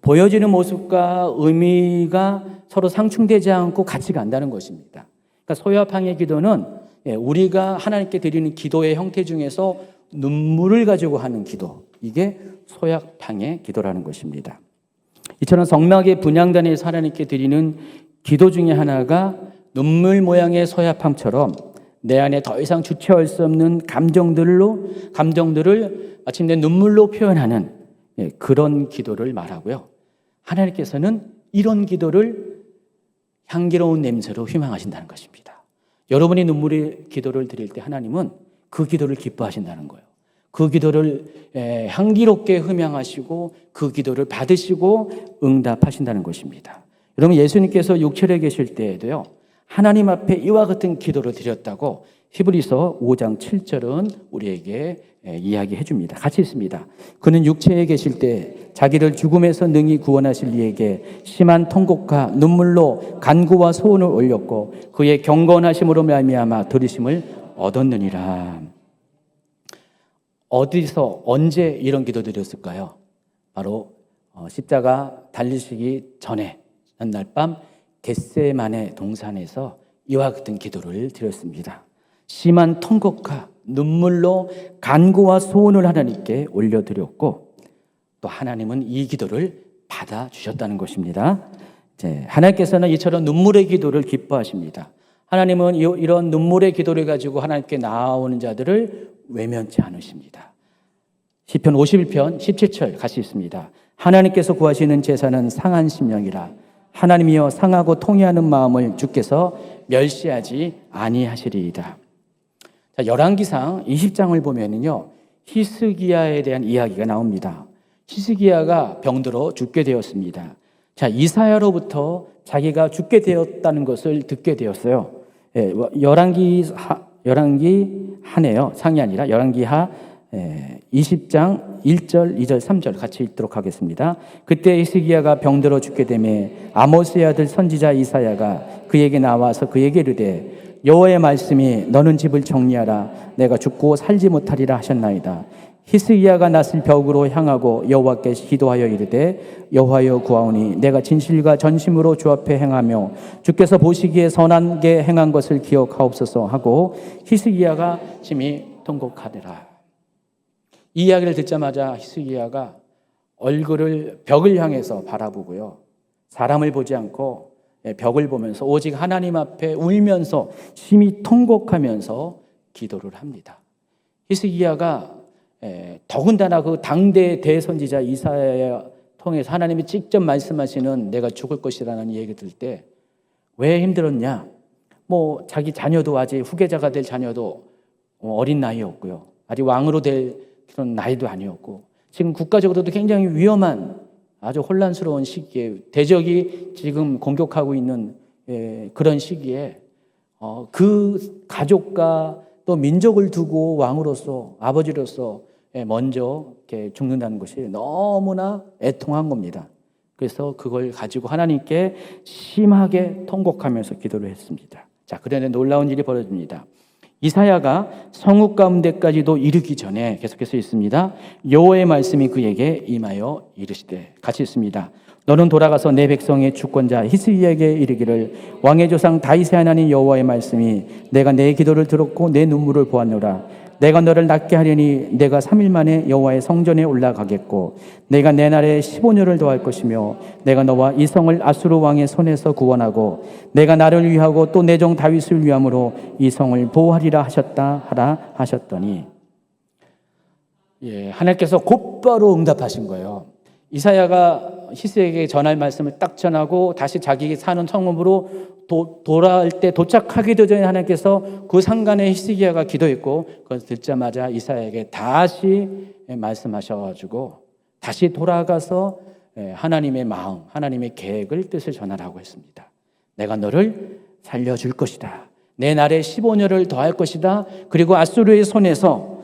보여지는 모습과 의미가 서로 상충되지 않고 같이 간다는 것입니다. 그러니까 소야팡의 기도는 우리가 하나님께 드리는 기도의 형태 중에서 눈물을 가지고 하는 기도, 이게 소야팡의 기도라는 것입니다. 이처럼 성막의 분향단에서 하나님께 드리는 기도 중에 하나가 눈물 모양의 소야팡처럼 내 안에 더 이상 주체할 수 없는 감정들을 마침내 눈물로 표현하는 그런 기도를 말하고요. 하나님께서는 이런 기도를 향기로운 냄새로 희망하신다는 것입니다. 여러분이 눈물의 기도를 드릴 때 하나님은 그 기도를 기뻐하신다는 거예요. 그 기도를 향기롭게 흠양하시고 그 기도를 받으시고 응답하신다는 것입니다. 여러분, 예수님께서 육체에 계실 때에도요, 하나님 앞에 이와 같은 기도를 드렸다고 히브리서 5장 7절은 우리에게 이야기해 줍니다. 같이 있습니다. 그는 육체에 계실 때 자기를 죽음에서 능히 구원하실 이에게 심한 통곡과 눈물로 간구와 소원을 올렸고 그의 경건하심으로 말미암아 들으심을 얻었느니라. 어디서 언제 이런 기도 드렸을까요? 바로 십자가 달리시기 전에 전날 밤 겟세마네 동산에서 이와 같은 기도를 드렸습니다. 심한 통곡과 눈물로 간구와 소원을 하나님께 올려드렸고 또 하나님은 이 기도를 받아주셨다는 것입니다. 하나님께서는 이처럼 눈물의 기도를 기뻐하십니다. 하나님은 이런 눈물의 기도를 가지고 하나님께 나아오는 자들을 외면치 않으십니다. 시편 51편 17절 같이 있습니다. 하나님께서 구하시는 제사는 상한 심령이라. 하나님이여 상하고 통회하는 마음을 주께서 멸시하지 아니하시리이다. 자, 열왕기상 20장을 보면은요, 히스기야에 대한 이야기가 나옵니다. 히스기야가 병들어 죽게 되었습니다. 자, 이사야로부터 자기가 죽게 되었다는 것을 듣게 되었어요. 열왕기하네요. 상이 아니라 열왕기하 20장 1절, 2절, 3절 같이 읽도록 하겠습니다. 그때 히스기야가 병들어 죽게 되매 아모스의 아들 선지자 이사야가 그에게 나와서 그에게 이르되 여호와의 말씀이 너는 집을 정리하라 내가 죽고 살지 못하리라 하셨나이다. 히스기야가 낯을 벽으로 향하고 여호와께 기도하여 이르되 여호와여 구하오니 내가 진실과 전심으로 주 앞에 행하며 주께서 보시기에 선하게 행한 것을 기억하옵소서 하고 히스기야가 심히 통곡하더라. 이 이야기를 듣자마자 히스기야가 얼굴을 벽을 향해서 바라보고요, 사람을 보지 않고 벽을 보면서 오직 하나님 앞에 울면서 심히 통곡하면서 기도를 합니다. 히스기야가 더군다나 그 당대 대선지자 이사야 통해서 하나님이 직접 말씀하시는 내가 죽을 것이라는 얘기 들을 때 왜 힘들었냐? 뭐 자기 자녀도 아직 후계자가 될 자녀도 어린 나이였고요, 아직 왕으로 될 그런 나이도 아니었고 지금 국가적으로도 굉장히 위험한 아주 혼란스러운 시기에 대적이 지금 공격하고 있는 그런 시기에 그 가족과 또 민족을 두고 왕으로서 아버지로서 먼저 이렇게 죽는다는 것이 너무나 애통한 겁니다. 그래서 그걸 가지고 하나님께 심하게 통곡하면서 기도를 했습니다. 자, 그런데 놀라운 일이 벌어집니다. 이사야가 성읍 가운데까지도 이르기 전에 계속해서 있습니다. 여호와의 말씀이 그에게 임하여 이르시되 같이 있습니다. 너는 돌아가서 내 백성의 주권자 히스기야에게 이르기를 왕의 조상 다윗의 하나님 여호와의 말씀이 내가 내 기도를 들었고 내 눈물을 보았노라. 내가 너를 낫게 하려니 내가 3일 만에 여호와의 성전에 올라가겠고 내가 내 날에 15년을 더할 것이며 내가 너와 이 성을 아수르 왕의 손에서 구원하고 내가 나를 위하고 또 내 종 다윗을 위함으로 이 성을 보호하리라 하셨다 하셨더니 하나님께서 곧바로 응답하신 거예요. 이사야가 히스기야에게 전할 말씀을 딱 전하고 다시 자기 사는 성읍으로 돌아올 때 도착하기도 전에 하나님께서 그 상간에 히스기야가 기도했고 그걸 듣자마자 이사야에게 다시 말씀하셔가지고 다시 돌아가서 하나님의 마음, 하나님의 계획을 뜻을 전하라고 했습니다. 내가 너를 살려줄 것이다. 내 날에 15년을 더할 것이다. 그리고 아수르의 손에서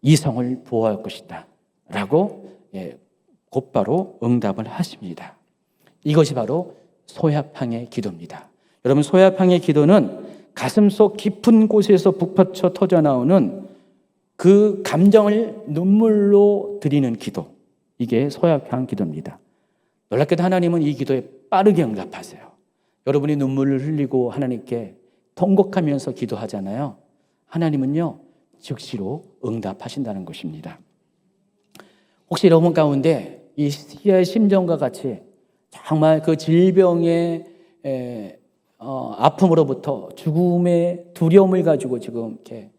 이 성을 보호할 것이다 라고 곧바로 응답을 하십니다. 이것이 바로 소야팡의 기도입니다. 여러분, 소야팡의 기도는 가슴속 깊은 곳에서 북받쳐 터져나오는 그 감정을 눈물로 드리는 기도, 이게 소야팡 기도입니다. 놀랍게도 하나님은 이 기도에 빠르게 응답하세요. 여러분이 눈물을 흘리고 하나님께 통곡하면서 기도하잖아요. 하나님은요, 즉시로 응답하신다는 것입니다. 혹시 여러분 가운데 이 시아의 심정과 같이 정말 그 질병의 아픔으로부터 죽음의 두려움을 가지고 지금 이렇게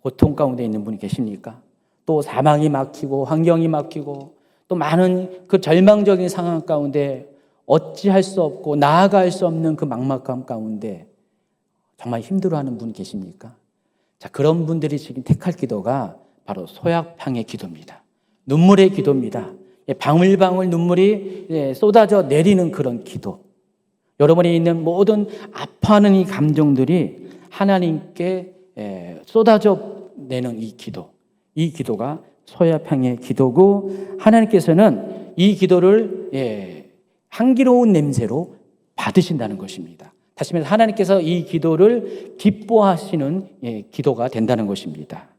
고통 가운데 있는 분이 계십니까? 또 사망이 막히고 환경이 막히고 또 많은 그 절망적인 상황 가운데 어찌할 수 없고 나아갈 수 없는 그 막막함 가운데 정말 힘들어하는 분 계십니까? 자, 그런 분들이 지금 택할 기도가 바로 소야팡의 기도입니다. 눈물의 기도입니다. 방울방울 눈물이 쏟아져 내리는 그런 기도. 여러분이 있는 모든 아파하는 이 감정들이 하나님께 쏟아져 내는 이 기도. 이 기도가 소야팡의 기도고, 하나님께서는 이 기도를 향기로운 냄새로 받으신다는 것입니다. 다시 말해서 하나님께서 이 기도를 기뻐하시는 기도가 된다는 것입니다.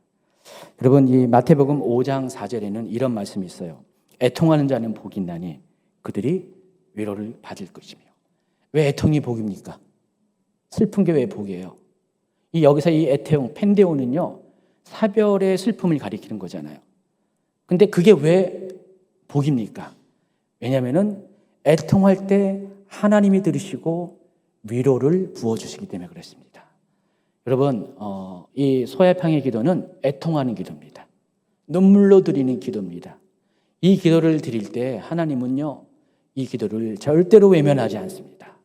여러분, 이 마태복음 5장 4절에는 이런 말씀이 있어요. 애통하는 자는 복이 있나니 그들이 위로를 받을 것이며. 왜 애통이 복입니까? 슬픈 게 왜 복이에요? 여기서 이 애태용, 펜데오는요, 사별의 슬픔을 가리키는 거잖아요. 근데 그게 왜 복입니까? 왜냐하면은 애통할 때 하나님이 들으시고 위로를 부어주시기 때문에 그렇습니다. 여러분, 이 소야팡의 기도는 애통하는 기도입니다. 눈물로 드리는 기도입니다. 이 기도를 드릴 때 하나님은요, 이 기도를 절대로 외면하지 않습니다.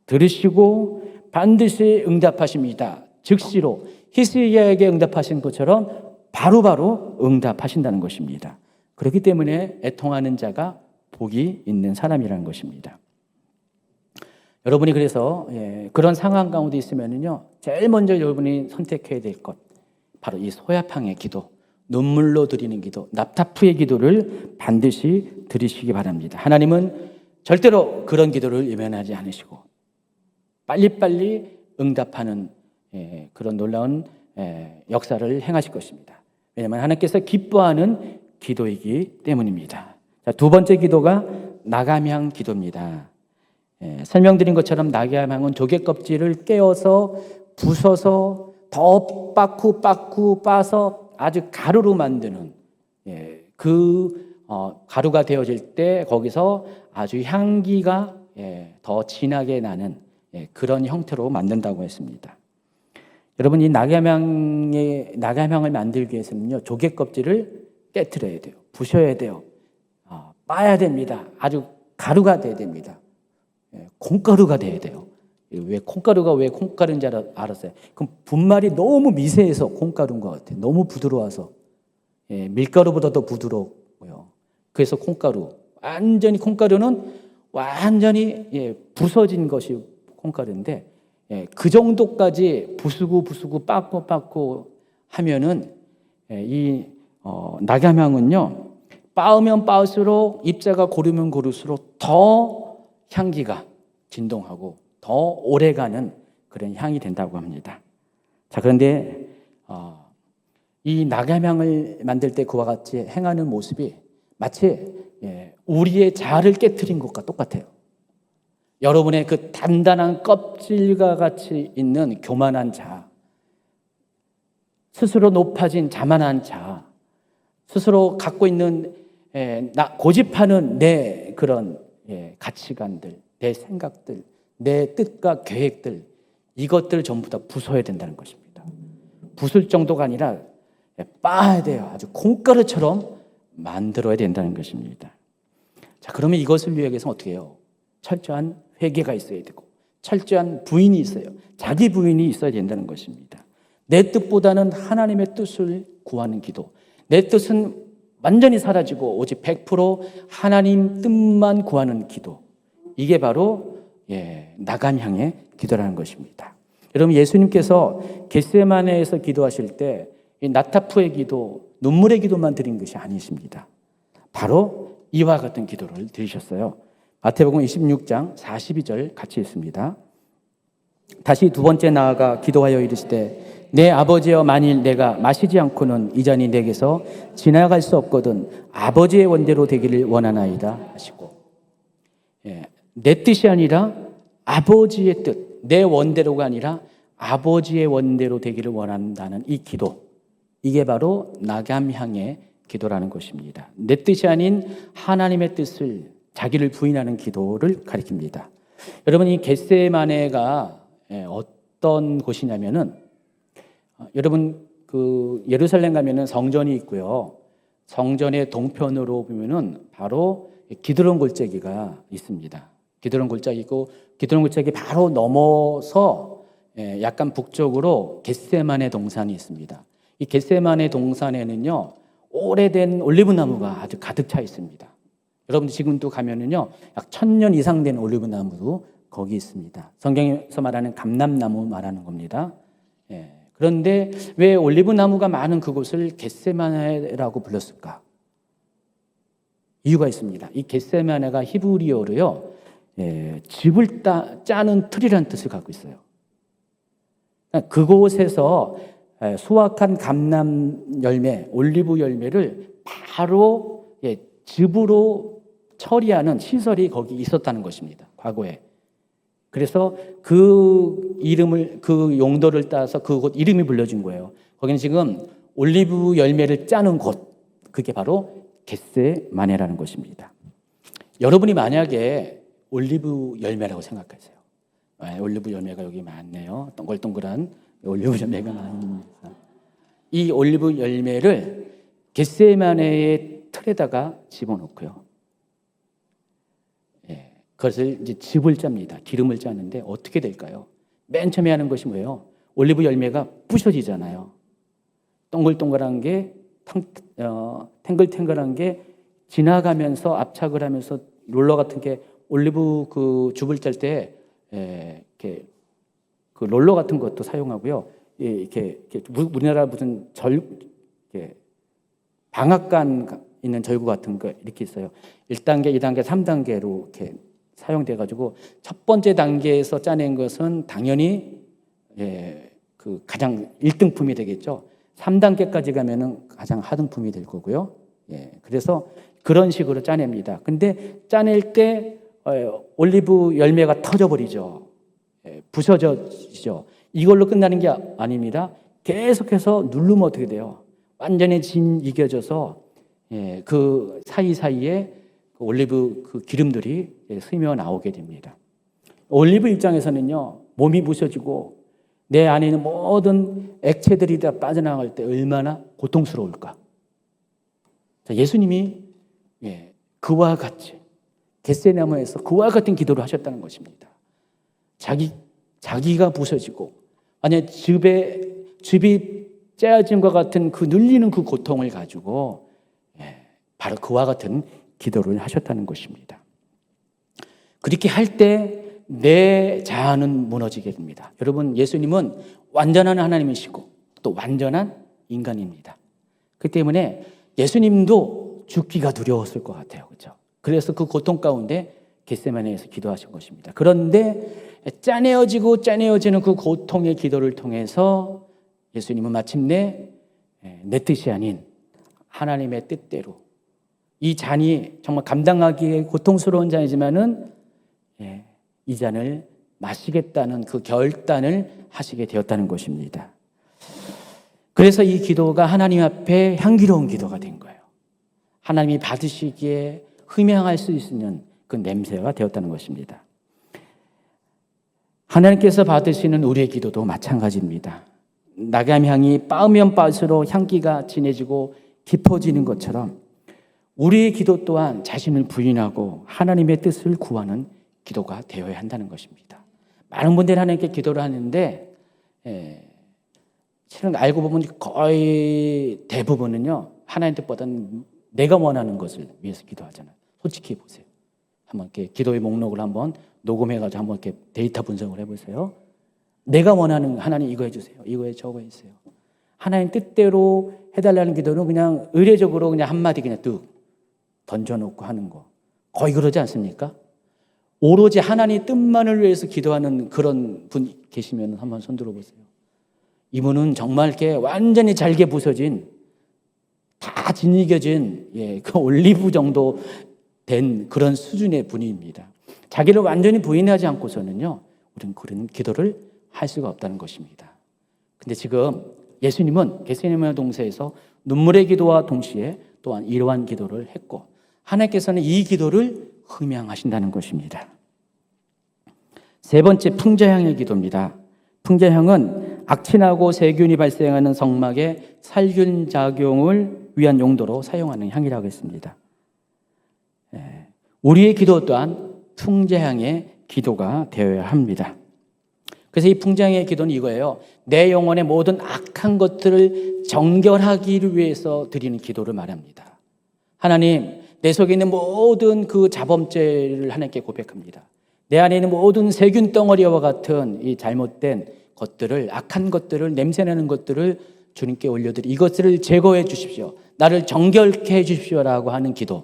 들으시고 반드시 응답하십니다. 즉시로 히스기야에게 응답하신 것처럼 바로바로 응답하신다는 것입니다. 그렇기 때문에 애통하는 자가 복이 있는 사람이라는 것입니다. 여러분이 그래서 그런 상황 가운데 있으면요, 제일 먼저 여러분이 선택해야 될 것, 바로 이 소야팡의 기도, 눈물로 드리는 기도, 납타프의 기도를 반드시 드리시기 바랍니다. 하나님은 절대로 그런 기도를 외면하지 않으시고 빨리빨리 응답하는 그런 놀라운 역사를 행하실 것입니다. 왜냐하면 하나님께서 기뻐하는 기도이기 때문입니다. 자, 두 번째 기도가 나감향 기도입니다. 설명드린 것처럼 나감향은 조개 껍질을 깨어서 부숴서 더 빻고 빻아서 아주 가루로 만드는 가루가 되어질 때 거기서 아주 향기가 더 진하게 나는 그런 형태로 만든다고 했습니다. 여러분, 이 나감향을 만들기 위해서는요, 조개 껍질을 깨트려야 돼요. 부셔야 돼요. 빻아야 됩니다. 아주 가루가 돼야 됩니다. 콩가루가 돼야 돼요. 왜 콩가루인지 알았어요. 그럼 분말이 너무 미세해서 콩가루인 것 같아요. 너무 부드러워서 밀가루보다 더 부드럽고요. 그래서 콩가루는 완전히 부서진 것이 콩가루인데, 그 정도까지 부수고 빻고 하면은 이 나감향은요, 빻으면 빻을수록 입자가 고르면 고를수록 더 향기가 진동하고 더 오래가는 그런 향이 된다고 합니다. 자, 그런데 이 나감향을 만들 때 그와 같이 행하는 모습이 마치 우리의 자아를 깨트린 것과 똑같아요. 여러분의 그 단단한 껍질과 같이 있는 교만한 자아, 스스로 높아진 자만한 자아, 스스로 갖고 있는 고집하는 내 그런 가치관들, 내 생각들, 내 뜻과 계획들, 이것들 전부 다 부숴야 된다는 것입니다. 부술 정도가 아니라 빻아야 돼요. 아주 콩가루처럼 만들어야 된다는 것입니다. 자, 그러면 이것을 위해서 어떻게 해요? 철저한 회개가 있어야 되고 철저한 부인이 있어요. 자기 부인이 있어야 된다는 것입니다. 내 뜻보다는 하나님의 뜻을 구하는 기도. 내 뜻은 완전히 사라지고 오직 100% 하나님 뜻만 구하는 기도. 이게 바로 나감향의 기도라는 것입니다. 여러분, 예수님께서 겟세마네에서 기도하실 때 이 나타프의 기도, 눈물의 기도만 드린 것이 아니십니다. 바로 이와 같은 기도를 드리셨어요. 마태복음 26장 42절 같이 읽습니다. 다시 두 번째 나아가 기도하여 이르시되 내 아버지여 만일 내가 마시지 않고는 이 잔이 내게서 지나갈 수 없거든 아버지의 원대로 되기를 원하나이다 하시고, 내 뜻이 아니라 아버지의 뜻, 내 원대로가 아니라 아버지의 원대로 되기를 원한다는 이 기도, 이게 바로 나감향의 기도라는 것입니다. 내 뜻이 아닌 하나님의 뜻을, 자기를 부인하는 기도를 가리킵니다. 여러분, 이 겟세마네가 어떤 곳이냐면은, 여러분 그 예루살렘 가면은 성전이 있고요. 성전의 동편으로 보면은 바로 기드론 골짜기가 있습니다. 기드론 골짜기 있고, 기드론 골짜기 바로 넘어서 약간 북쪽으로 겟세마네 동산이 있습니다. 이 겟세마네 동산에는요, 오래된 올리브 나무가 아주 가득 차 있습니다. 여러분들 지금도 가면은요, 약 1000년 이상 된 올리브 나무도 거기 있습니다. 성경에서 말하는 감람나무 말하는 겁니다. 그런데 왜 올리브 나무가 많은 그곳을 겟세마네라고 불렀을까? 이유가 있습니다. 이 겟세마네가 히브리어로요, 즙을 짜는 틀이라는 뜻을 갖고 있어요. 그곳에서 수확한 감람 열매, 올리브 열매를 바로 즙으로 처리하는 시설이 거기 있었다는 것입니다. 과거에. 그래서 그 이름을, 그 용도를 따서 그곳 이름이 불려진 거예요. 거기는 지금 올리브 열매를 짜는 곳, 그게 바로 겟세마네라는 것입니다. 여러분이 만약에 올리브 열매라고 생각하세요. 올리브 열매가 여기 많네요. 동글동글한 올리브 열매가 많습니다. 이 올리브 열매를 겟세마네의 틀에다가 집어넣고요. 그것을 이제 즙을 짭니다. 기름을 짜는데 어떻게 될까요? 맨 처음에 하는 것이 뭐예요? 올리브 열매가 부셔지잖아요. 동글동글한 게, 탱글탱글한 게 지나가면서 압착을 하면서 롤러 같은 게 올리브 그 즙을 짤 때 이렇게 그 롤러 같은 것도 사용하고요. 이렇게 우리나라 무슨 이렇게 방앗간 있는 절구 같은 거 이렇게 있어요. 1단계, 2단계, 3단계로 이렇게 사용돼 가지고 첫 번째 단계에서 짜낸 것은 당연히 그 가장 1등품이 되겠죠. 3단계까지 가면은 가장 하등품이 될 거고요. 그래서 그런 식으로 짜냅니다. 근데 짜낼 때 올리브 열매가 터져버리죠. 부서져지죠. 이걸로 끝나는 게 아닙니다. 계속해서 누르면 어떻게 돼요? 완전히 이겨져서 그 사이사이에 그 올리브 그 기름들이 스며 나오게 됩니다. 올리브 입장에서는요, 몸이 부서지고 내 안에 있는 모든 액체들이 다 빠져나갈 때 얼마나 고통스러울까. 예수님이 그와 같이 겟세마네에서 그와 같은 기도를 하셨다는 것입니다. 자기가 부서지고 만약 즙이 짜짐과 같은 그 눌리는 그 고통을 가지고 바로 그와 같은 기도를 하셨다는 것입니다. 그렇게 할 때 내 자아는 무너지게 됩니다. 여러분, 예수님은 완전한 하나님이시고 또 완전한 인간입니다. 그 때문에 예수님도 죽기가 두려웠을 것 같아요. 그렇죠? 그래서 그 고통 가운데 겟세마네에서 기도하신 것입니다. 그런데 짜내어지는 그 고통의 기도를 통해서 예수님은 마침내 내 뜻이 아닌 하나님의 뜻대로, 이 잔이 정말 감당하기에 고통스러운 잔이지만은 이 잔을 마시겠다는 그 결단을 하시게 되었다는 것입니다. 그래서 이 기도가 하나님 앞에 향기로운 기도가 된 거예요. 하나님이 받으시기에 흠양할 수 있는 그 냄새가 되었다는 것입니다. 하나님께서 받으시는 우리의 기도도 마찬가지입니다. 나감향이 빻으면 빻을수록 향기가 진해지고 깊어지는 것처럼 우리의 기도 또한 자신을 부인하고 하나님의 뜻을 구하는 기도가 되어야 한다는 것입니다. 많은 분들이 하나님께 기도를 하는데 실은 알고 보면 거의 대부분은요, 하나님 뜻보다는 내가 원하는 것을 위해서 기도하잖아요. 솔직히 보세요. 한번 이렇게 기도의 목록을 한번 녹음해가지고 한번 이렇게 데이터 분석을 해보세요. 내가 원하는, 하나님 이거 해주세요. 이거 해, 저거 해주세요. 하나님 뜻대로 해달라는 기도는 그냥 의례적으로 그냥 한마디 그냥 뚝 던져놓고 하는 거. 거의 그러지 않습니까? 오로지 하나님 뜻만을 위해서 기도하는 그런 분 계시면 한번 손 들어보세요. 이분은 정말 이렇게 완전히 잘게 부서진, 다 진이겨진, 그 올리브 정도 된 그런 수준의 분입니다. 자기를 완전히 부인하지 않고서는요, 우리는 그런 기도를 할 수가 없다는 것입니다. 근데 지금 예수님은 겟세마네 동산에서 눈물의 기도와 동시에 또한 이러한 기도를 했고, 하나님께서는 이 기도를 흠양하신다는 것입니다. 세 번째, 풍자향의 기도입니다. 풍자향은 악취나고 세균이 발생하는 성막의 살균 작용을 위한 용도로 사용하는 향이라고 했습니다. 우리의 기도 또한 풍자향의 기도가 되어야 합니다. 그래서 이 풍자향의 기도는 이거예요. 내 영혼의 모든 악한 것들을 정결하기를 위해서 드리는 기도를 말합니다. 하나님, 내 속에 있는 모든 그 자범죄를 하나님께 고백합니다. 내 안에 있는 모든 세균 덩어리와 같은 이 잘못된 것들을, 악한 것들을, 냄새나는 것들을 주님께 올려드리, 이것을 제거해 주십시오. 나를 정결케 해 주십시오라고 하는 기도.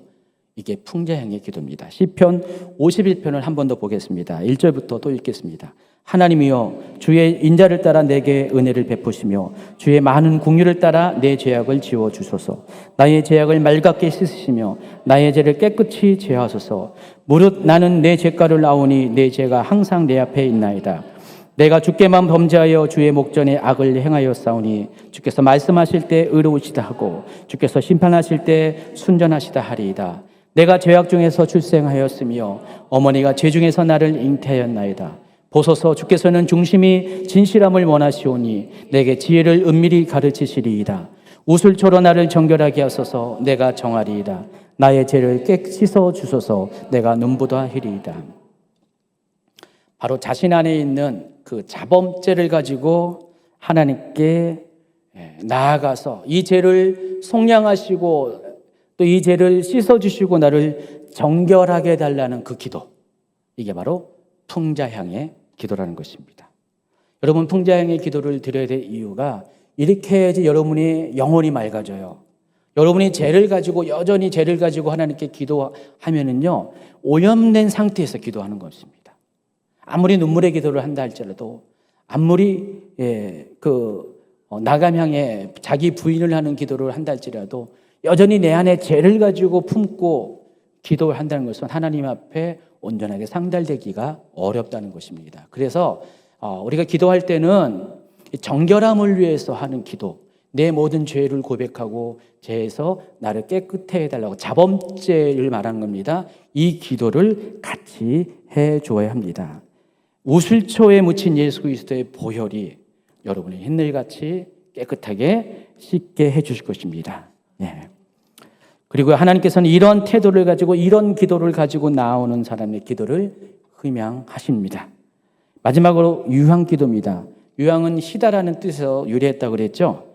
이게 풍자향의 기도입니다. 시편 51편을 한 번 더 보겠습니다. 1절부터 또 읽겠습니다. 하나님이여, 주의 인자를 따라 내게 은혜를 베푸시며 주의 많은 긍휼을 따라 내 죄악을 지워 주소서. 나의 죄악을 맑게 씻으시며 나의 죄를 깨끗이 제하소서. 무릇 나는 내 죄가를 나오니 내 죄가 항상 내 앞에 있나이다. 내가 주께만 범죄하여 주의 목전에 악을 행하였사오니 주께서 말씀하실 때 의로우시다 하고 주께서 심판하실 때 순전하시다 하리이다. 내가 죄악 중에서 출생하였으며 어머니가 죄 중에서 나를 잉태하였나이다. 보소서, 주께서는 중심이 진실함을 원하시오니 내게 지혜를 은밀히 가르치시리이다. 우슬초로 나를 정결하게 하소서. 내가 정하리이다. 나의 죄를 씻어 주소서. 내가 눈보다 희리이다. 바로 자신 안에 있는 그 자범죄를 가지고 하나님께 나아가서 이 죄를 속량하시고 또 이 죄를 씻어주시고 나를 정결하게 해달라는 그 기도, 이게 바로 풍자향의 기도라는 것입니다. 여러분, 풍자향의 기도를 드려야 될 이유가 이렇게 해야지 여러분이 영혼이 맑아져요. 여러분이 죄를 가지고 여전히 죄를 가지고 하나님께 기도하면은요, 오염된 상태에서 기도하는 것입니다. 아무리 눈물의 기도를 한다 할지라도, 아무리 나감 향해 자기 부인을 하는 기도를 한다 할지라도 여전히 내 안에 죄를 가지고 품고 기도를 한다는 것은 하나님 앞에 온전하게 상달되기가 어렵다는 것입니다. 그래서 우리가 기도할 때는 정결함을 위해서 하는 기도, 내 모든 죄를 고백하고 죄에서 나를 깨끗해 해달라고, 자범죄를 말하는 겁니다. 이 기도를 같이 해줘야 합니다. 우슬초에 묻힌 예수 그리스도의 보혈이 여러분의 흰늘같이 깨끗하게 씻게 해주실 것입니다. 그리고 하나님께서는 이런 태도를 가지고, 이런 기도를 가지고 나오는 사람의 기도를 흠양하십니다. 마지막으로 유향기도입니다. 유향은 희다라는 뜻에서 유래했다고 그랬죠.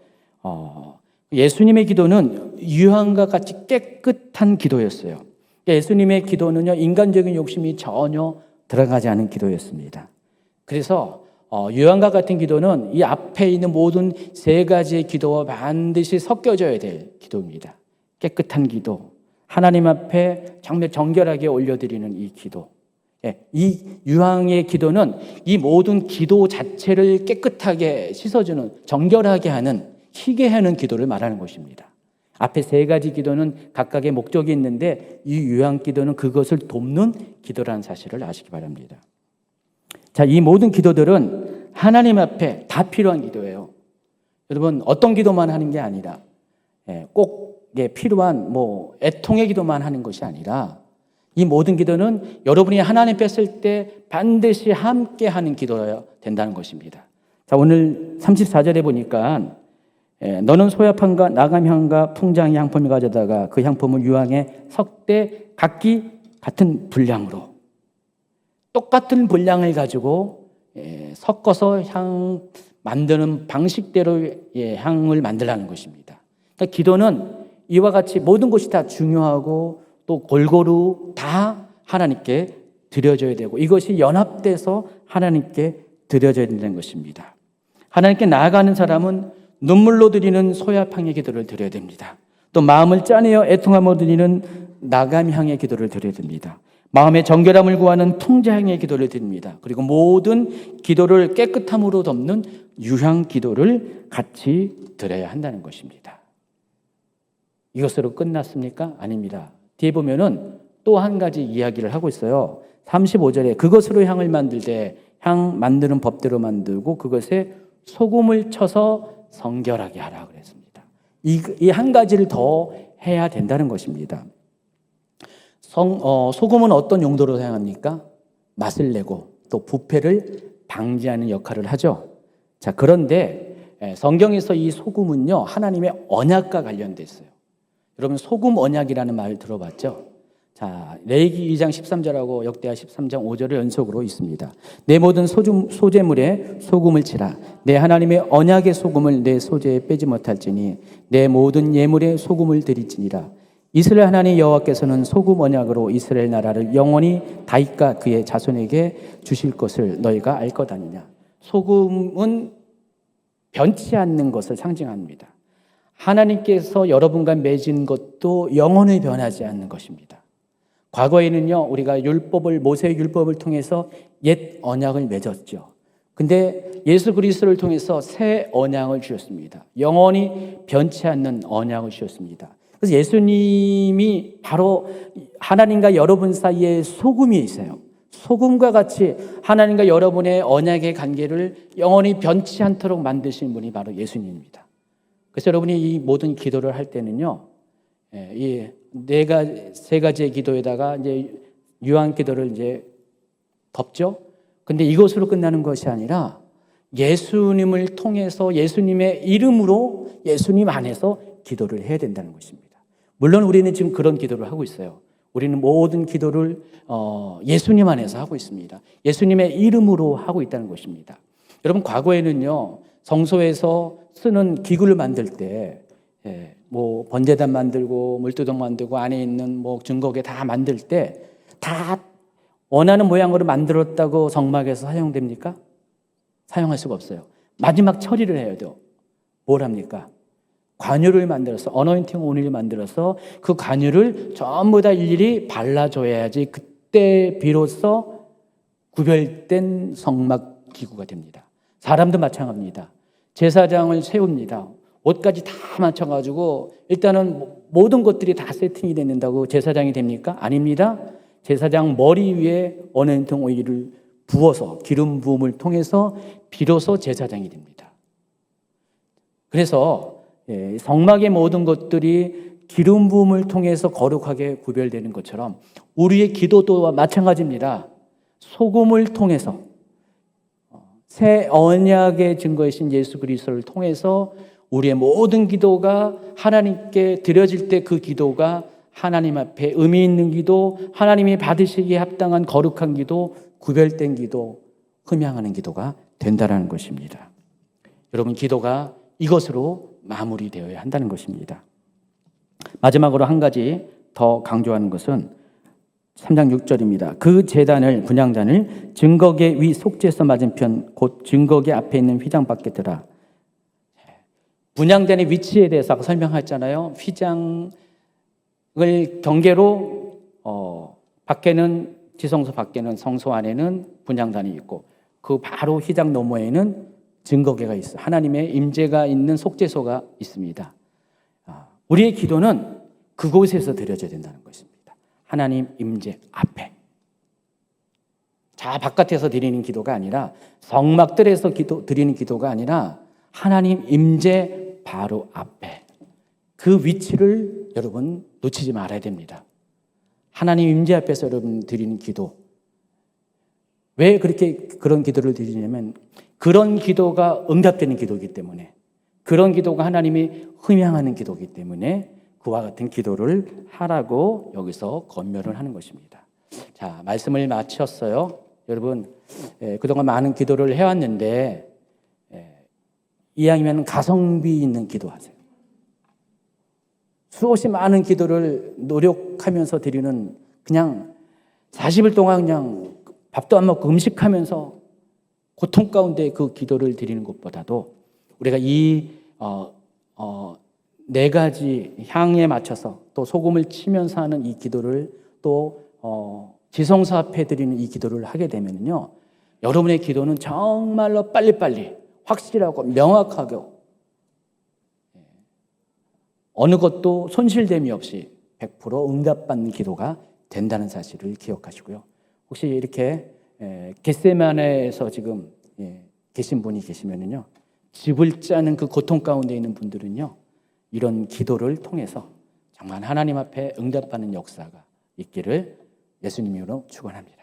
예수님의 기도는 유향과 같이 깨끗한 기도였어요. 예수님의 기도는요, 인간적인 욕심이 전혀 들어가지 않은 기도였습니다. 그래서 유향과 같은 기도는 이 앞에 있는 모든 세 가지의 기도와 반드시 섞여져야 될 기도입니다. 깨끗한 기도, 하나님 앞에 정말 정결하게 올려드리는 이 기도. 이 유향의 기도는 이 모든 기도 자체를 깨끗하게 씻어주는, 정결하게 하는, 희게 하는 기도를 말하는 것입니다. 앞에 세 가지 기도는 각각의 목적이 있는데 이 유향 기도는 그것을 돕는 기도라는 사실을 아시기 바랍니다. 자, 이 모든 기도들은 하나님 앞에 다 필요한 기도예요. 여러분, 어떤 기도만 하는 게 아니라 꼭 필요한 애통의 기도만 하는 것이 아니라 이 모든 기도는 여러분이 하나님 뺐을 때 반드시 함께 하는 기도여야 된다는 것입니다. 자, 오늘 34절에 보니까 너는 소야향과 나감향과 풍자향 향품을 가져다가 그 향품을 유향에 섞되 각기 같은 분량으로, 똑같은 분량을 가지고 섞어서 향 만드는 방식대로 향을 만들라는 것입니다. 그러니까 기도는 이와 같이 모든 것이 다 중요하고 또 골고루 다 하나님께 드려져야 되고, 이것이 연합돼서 하나님께 드려져야 된다는 것입니다. 하나님께 나아가는 사람은 눈물로 드리는 소야향의 기도를 드려야 됩니다. 또 마음을 짜내어 애통함으로 드리는 나감향의 기도를 드려야 됩니다. 마음의 정결함을 구하는 통자형의 기도를 드립니다. 그리고 모든 기도를 깨끗함으로 덮는 유향 기도를 같이 드려야 한다는 것입니다. 이것으로 끝났습니까? 아닙니다. 뒤에 보면은 또 한 가지 이야기를 하고 있어요. 35절에 그것으로 향을 만들 때 향 만드는 법대로 만들고 그것에 소금을 쳐서 성결하게 하라 그랬습니다. 이 한 가지를 더 해야 된다는 것입니다. 소금은 어떤 용도로 사용합니까? 맛을 내고 또 부패를 방지하는 역할을 하죠. 자, 그런데 성경에서 이 소금은요, 하나님의 언약과 관련돼 있어요. 여러분, 소금 언약이라는 말 들어봤죠? 자, 레위기 2장 13절하고 역대하 13장 5절을 연속으로 있습니다. 내 모든 소재물에 소금을 치라. 내 하나님의 언약의 소금을 내 소재에 빼지 못할지니 내 모든 예물에 소금을 드릴지니라. 이스라엘 하나님 여호와께서는 소금 언약으로 이스라엘 나라를 영원히 다윗과 그의 자손에게 주실 것을 너희가 알 것 아니냐. 소금은 변치 않는 것을 상징합니다. 하나님께서 여러분과 맺은 것도 영원히 변하지 않는 것입니다. 과거에는요, 우리가 모세의 율법을 통해서 옛 언약을 맺었죠. 근데 예수 그리스도를 통해서 새 언약을 주셨습니다. 영원히 변치 않는 언약을 주셨습니다. 그래서 예수님이 바로 하나님과 여러분 사이에 소금이 있어요. 소금과 같이 하나님과 여러분의 언약의 관계를 영원히 변치 않도록 만드신 분이 바로 예수님입니다. 그래서 여러분이 이 모든 기도를 할 때는요, 이 세 가지의 기도에다가 이제 유한 기도를 이제 덮죠. 근데 이것으로 끝나는 것이 아니라 예수님을 통해서 예수님의 이름으로 예수님 안에서 기도를 해야 된다는 것입니다. 물론 우리는 지금 그런 기도를 하고 있어요. 우리는 모든 기도를 예수님 안에서 하고 있습니다. 예수님의 이름으로 하고 있다는 것입니다. 여러분, 과거에는요, 성소에서 쓰는 기구를 만들 때 뭐 번제단 만들고 물두덩 만들고 안에 있는 뭐 증거계 다 만들 때 다 원하는 모양으로 만들었다고 성막에서 사용됩니까? 사용할 수가 없어요. 마지막 처리를 해야 돼요. 뭘 합니까? 관유를 만들어서 어노인팅 오일을 만들어서 그 관유를 전부 다 일일이 발라줘야지 그때 비로소 구별된 성막 기구가 됩니다. 사람도 마찬가지입니다. 제사장을 세웁니다. 옷까지 다 맞춰가지고 일단은 모든 것들이 다 세팅이 된다고 제사장이 됩니까? 아닙니다. 제사장 머리 위에 어노인팅 오일을 부어서 기름 부음을 통해서 비로소 제사장이 됩니다. 그래서 성막의 모든 것들이 기름 부음을 통해서 거룩하게 구별되는 것처럼 우리의 기도도 마찬가지입니다. 소금을 통해서 새 언약의 증거이신 예수 그리스도를 통해서 우리의 모든 기도가 하나님께 드려질 때 그 기도가 하나님 앞에 의미 있는 기도, 하나님이 받으시기에 합당한 거룩한 기도, 구별된 기도, 흠양하는 기도가 된다는 것입니다. 여러분, 기도가 이것으로 마무리되어야 한다는 것입니다. 마지막으로 한 가지 더 강조하는 것은 3장 6절입니다. 그 제단을 분향단을 증거계 위 속죄서 맞은편 곧 증거계 앞에 있는 휘장 밖에 두라. 분향단의 위치에 대해서 아까 설명했잖아요. 휘장을 경계로 밖에는 지성소 밖에는 성소 안에는 분향단이 있고 그 바로 휘장 너머에는 증거계가 있어요. 하나님의 임재가 있는 속죄소가 있습니다. 우리의 기도는 그곳에서 드려져야 된다는 것입니다. 하나님 임재 앞에. 자, 바깥에서 드리는 기도가 아니라 성막들에서 드리는 기도가 아니라 하나님 임재 바로 앞에. 그 위치를 여러분 놓치지 말아야 됩니다. 하나님 임재 앞에서 여러분 드리는 기도. 왜 그런 기도를 드리냐면 그런 기도가 응답되는 기도이기 때문에, 그런 기도가 하나님이 흠양하는 기도이기 때문에 그와 같은 기도를 하라고 여기서 권면을 하는 것입니다. 자, 말씀을 마쳤어요. 여러분, 그동안 많은 기도를 해왔는데 이왕이면 가성비 있는 기도하세요. 수없이 많은 기도를 노력하면서 드리는, 그냥 40일 동안 그냥 밥도 안 먹고 음식하면서 고통 가운데 그 기도를 드리는 것보다도 우리가 이 네 가지 향에 맞춰서 또 소금을 치면서 하는 이 기도를 또 지성소 앞에 드리는 이 기도를 하게 되면요, 여러분의 기도는 정말로 빨리빨리 확실하고 명확하고 어느 것도 손실됨이 없이 100% 응답받는 기도가 된다는 사실을 기억하시고요. 혹시 이렇게 겟세마네에서 지금 계신 분이 계시면은요, 집을 짜는 그 고통 가운데 있는 분들은요, 이런 기도를 통해서 정말 하나님 앞에 응답받는 역사가 있기를 예수님 이름으로 축원합니다.